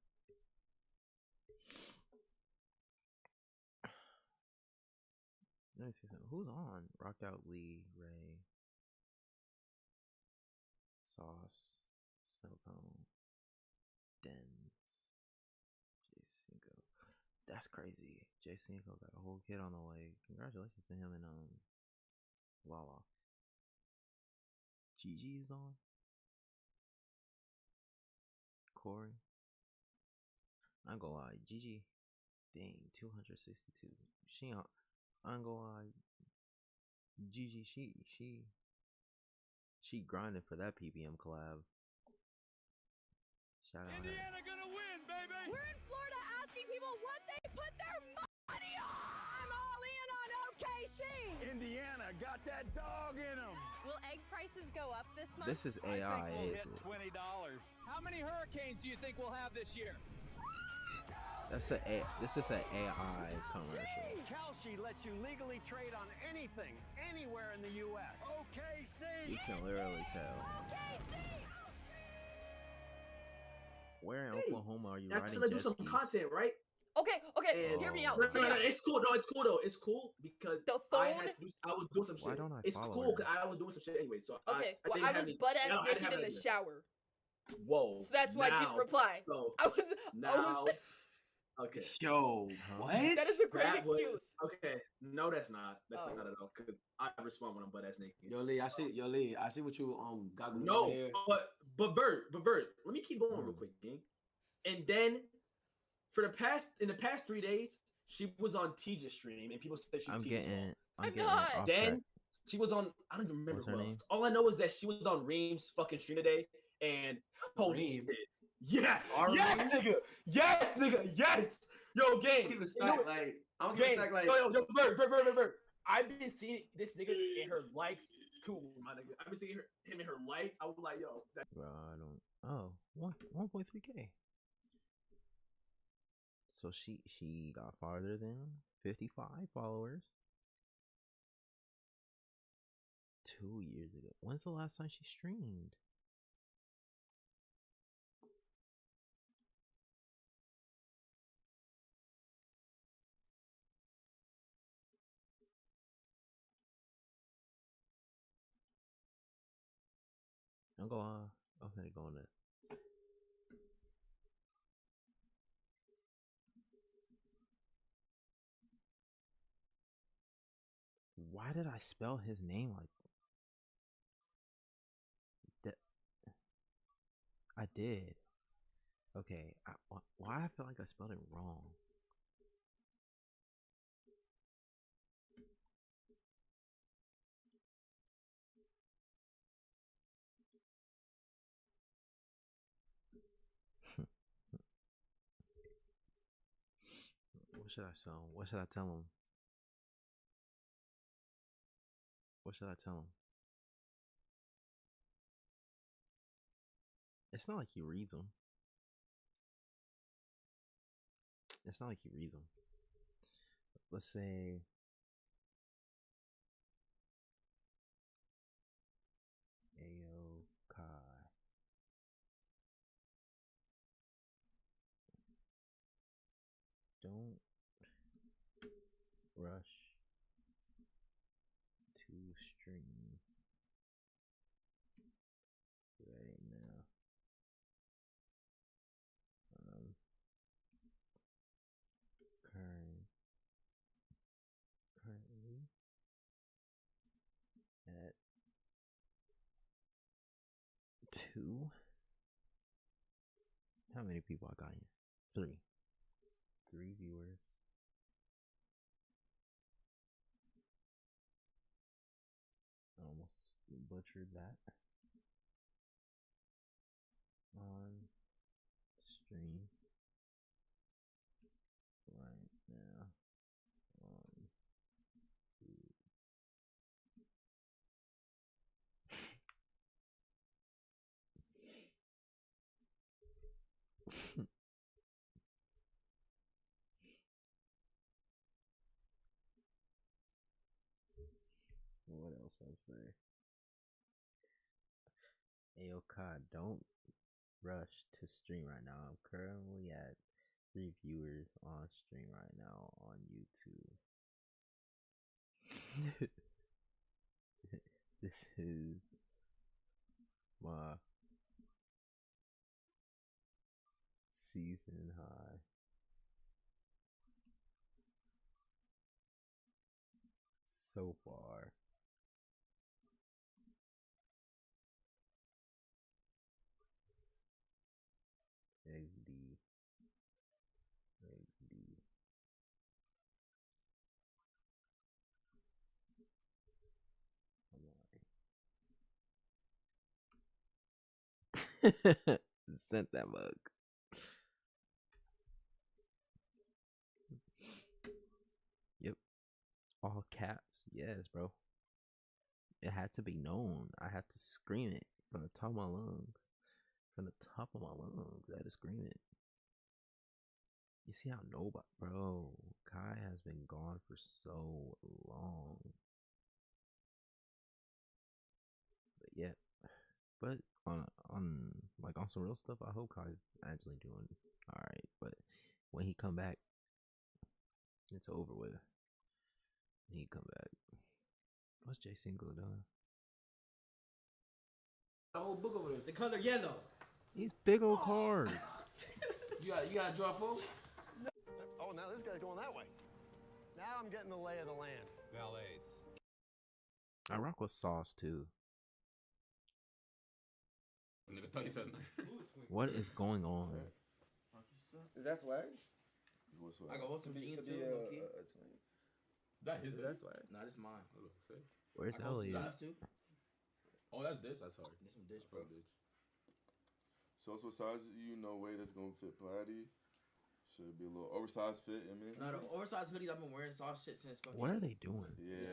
Let me see something. Who's on? Rocked Out Lee, Ray, Sauce, Snowcone, Dens, Jay Cinco. That's crazy. Jay Cinco got a whole kid on the way. Congratulations to him and Lala. Gigi is on. Corey. I ain't gonna lie, Gigi. Dang, 262. She on. I ain't gonna lie. Gigi, she grinding for that PBM collab. Shout out Indiana gonna win, baby! We're in Florida asking people what they put their money on! I'm all in on OKC! Indiana got that dog in them! Will egg prices go up this month? This is AI. I think we'll hit $20. How many hurricanes do you think we'll have this year? This is an AI commercial. Kalshi lets you legally trade on anything, anywhere in the U.S. OKC! You can literally tell. Where in Oklahoma are you riding That's to do some skis? content, right? Okay, hear me out. No, it's cool. No, it's cool though. It's cool because I was doing some shit. Why don't I it's follow cool her? because I was doing some shit anyway. So Okay, I was butt ass naked in the shower. Whoa. So that's why I didn't reply. So I was okay. Yo, what? That is a great excuse. Okay, no, that's not. That's not at all. Because I respond when I'm butt ass naked. Yo, Lee, I see what you got going No, on here. but Vert, let me keep going real quick, gang. And then in the past 3 days, she was on Tija's stream, and people said she's Tija's I'm not. Then she was on. I don't even remember What's her who else. name? All I know is that she was on Reem's fucking stream today, and holy Reem? shit, yeah, Our yes, Reem? nigga, yes, yo, gang, Keep it stack like I don't give a stack like. yo, Vert. I've been seeing this nigga in her likes. Cool, my nigga. I've been seeing him in her likes. I was like, yo, Bro, I don't. Oh, 1.3K. So she got farther than 55 followers 2 years ago. When's the last time she streamed? I'm gonna go on it. Why did I spell his name like that? I did. Okay. Why I feel like I spelled it wrong? What should I tell him? What should I tell him? What should I tell him? It's not like he reads them. It's not like he reads them. Let's say Ayo Kai. Don't rush to stream right now. Currently at 2. How many people I got here? 3 viewers. I almost butchered that. On stream right now on What else was I say? Ayo Kai, don't rush to stream right now. I'm currently at 3 viewers on stream right now on YouTube. This is my season high. So far. XD. Sent that mug. Yep. All caps. Yes, bro. It had to be known. I had to scream it from the top of my lungs. From the top of my lungs. I had to scream it. You see how nobody, bro, Kai has been gone for so long. But yeah. But on like on some real stuff, I hope Kai's actually doing alright. But when he come back, it's over with. He come back. What's Jay Single done? The whole book over there. The color yellow. These big old cards. You gotta draw full? Oh, now this guy's going that way. Now I'm getting the lay of the land. Valets. I rock with Sauce too. What is going on? Is that swag? I got some jeans too. That is swag. Nah, this mine. Where's Elliot? Oh, that's dish. That's hard. This some dish, bro. So it's what size you know weight that's gonna fit Platty? Should it be a little oversized fit? I mean, no, the oversized hoodies I've been wearing soft shit since fucking. What are they doing? Yeah,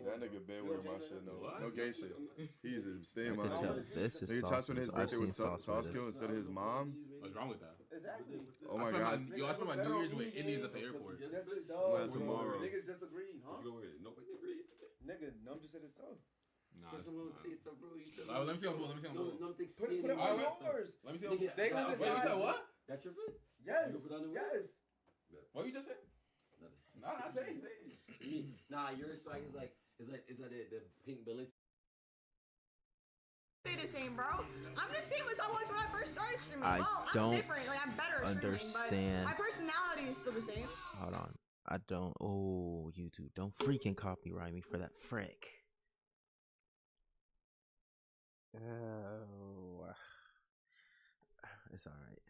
that nigga been wearing my shit. No gay shit. He's staying my house. This is nigga Sauce. spent his birthday with Saucekill instead of his mom. What's wrong with that? Exactly. Oh my god. Yo, I spent my New Year's with Indians at the airport. Well, tomorrow. Niggas just agreed, huh? Nobody agreed. Nigga, Num just said it's tough. Nah, let me see on Let me see on Put it on yours. Let me see on They gonna decide. Wait, you said what? That's your fit? Yes. Yes. What you just said? Nah, I say. Nah, your swag is like the pink Balenciaga. Stay the same, bro. I'm the same as I was when I first started streaming. I don't I'm different. Like, I'm better at streaming, understand. but my personality is still the same. Hold on. I don't. Oh, YouTube, don't freaking copyright me for that frick. Oh, it's all right.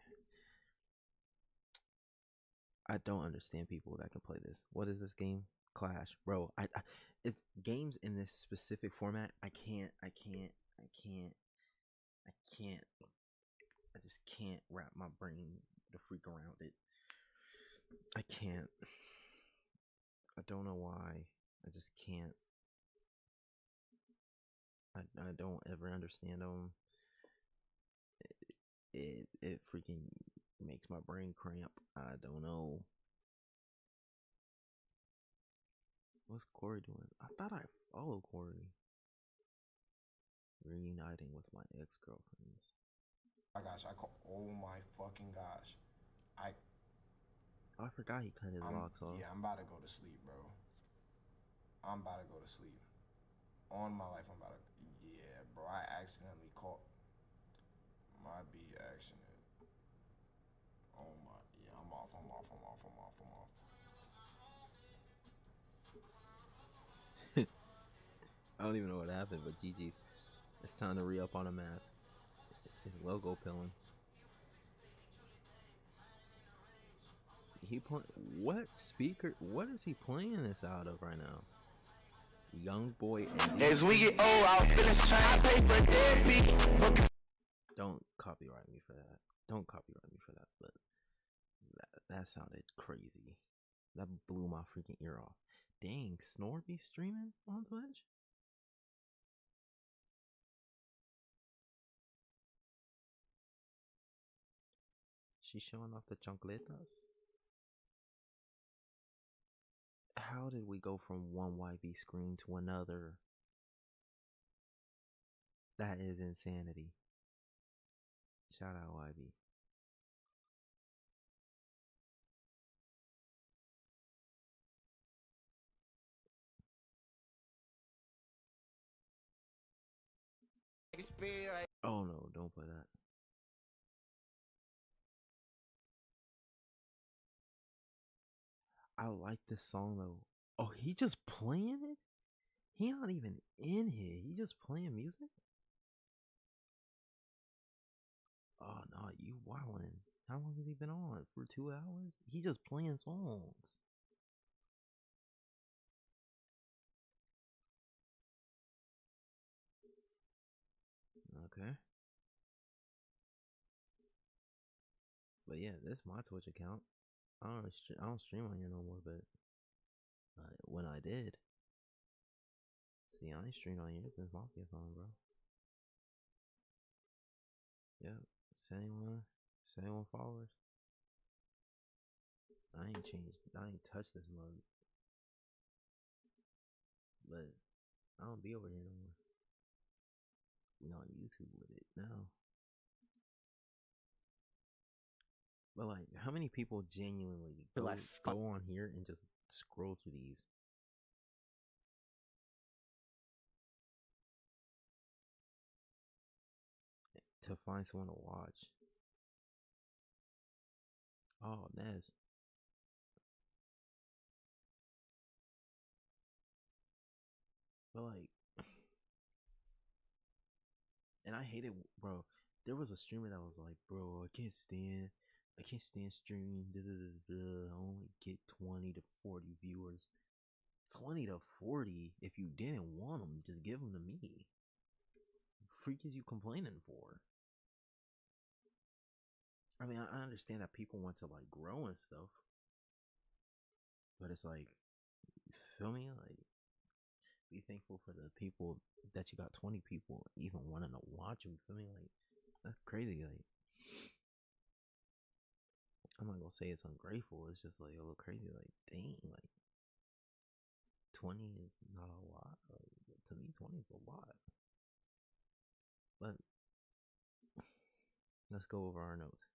I don't understand people that can play this. What is this game? Clash, bro. It's games in this specific format. I just can't wrap my brain the freak around it. I can't. I don't know why. I just can't. I don't ever understand them. It freaking makes my brain cramp. I don't know. What's Corey doing? I thought I followed Corey. Reuniting with my ex-girlfriends. My gosh, oh my fucking gosh. I forgot he cut his locks off. Yeah, I'm about to go to sleep, bro. I'm about to go to sleep. On my life, I'm about to. Yeah, bro, I accidentally caught my B accident. Oh my, yeah, I'm off. I don't even know what happened, but GG's. It's time to re-up on a mask. His logo pilling. What speaker? What is he playing this out of right now? Young boy. As we get old, our feelings trying to pay for therapy. Don't copyright me for that. Don't copyright me for that. But that sounded crazy. That blew my freaking ear off. Dang, Snorby streaming on Twitch? She's showing off the chancletas. How did we go from one YB screen to another? That is insanity. Shout out YB. Oh no, don't play that. I like this song though. Oh, he just playing it? He not even in here. He just playing music? Oh no, you wildin'. How long has he been on? For 2 hours? He just playing songs. Okay. But yeah, this is my Twitch account. I don't stream on here no more, but when I did, see, I ain't streamed on here since Mafia phone, bro. Yep, 71 followers. I ain't changed. I ain't touched this mug, but I don't be over here no more. We on YouTube with it now. But like, how many people genuinely go on here and just scroll through these? To find someone to watch. Oh, Nez. But like, and I hate it, bro. There was a streamer that was like, bro, I can't stand streaming. I only get 20 to 40 viewers. 20 to 40. If you didn't want them, just give them to me. Freak is you complaining for? I mean, I understand that people want to like grow and stuff, but it's like, you feel me? Like, be thankful for the people that you got 20 people even wanting to watch them. Feel me? Like, that's crazy. Like, I'm not gonna say it's ungrateful. It's just like a little crazy. Like, dang, like 20 is not a lot. Like, to me, 20 is a lot. But let's go over our notes.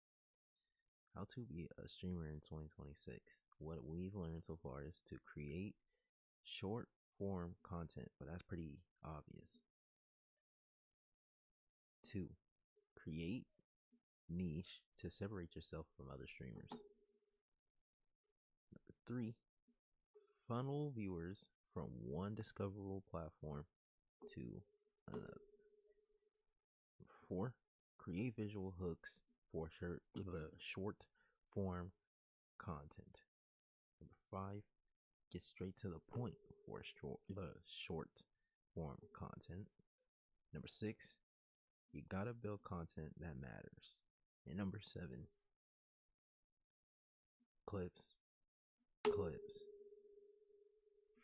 How to be a streamer in 2026. What we've learned so far is to create short form content, but that's pretty obvious. 2, create niche to separate yourself from other streamers. 3, funnel viewers from one discoverable platform to another. 4, create visual hooks for short form content. 5, get straight to the point for short form content. 6, you gotta build content that matters. And 7, clips,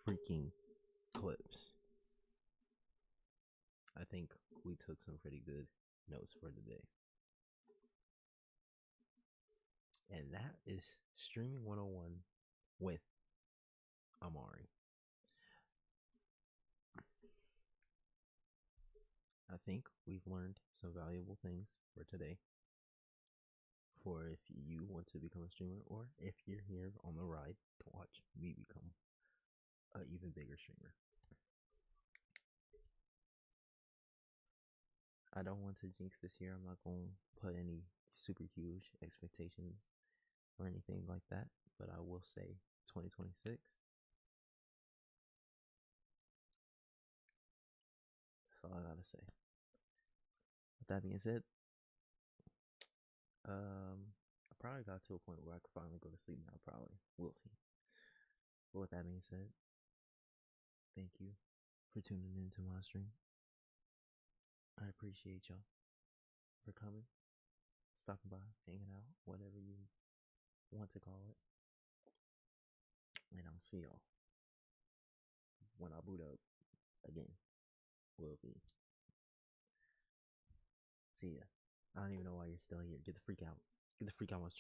freaking clips. I think we took some pretty good notes for today. And that is Streaming 101 with Amari. I think we've learned some valuable things for today. For if you want to become a streamer, or if you're here on the ride to watch me become an even bigger streamer. I don't want to jinx this year. I'm not going to put any super huge expectations or anything like that, but I will say 2026. That's all I gotta say. With that being said, I probably got to a point where I could finally go to sleep now. Probably, we'll see. But with that being said, thank you for tuning into my stream. I appreciate y'all for coming, stopping by, hanging out, whatever you want to call it. And I'll see y'all when I boot up again. We'll see. See ya. I don't even know why you're still here. Get the freak out. Get the freak out on stream.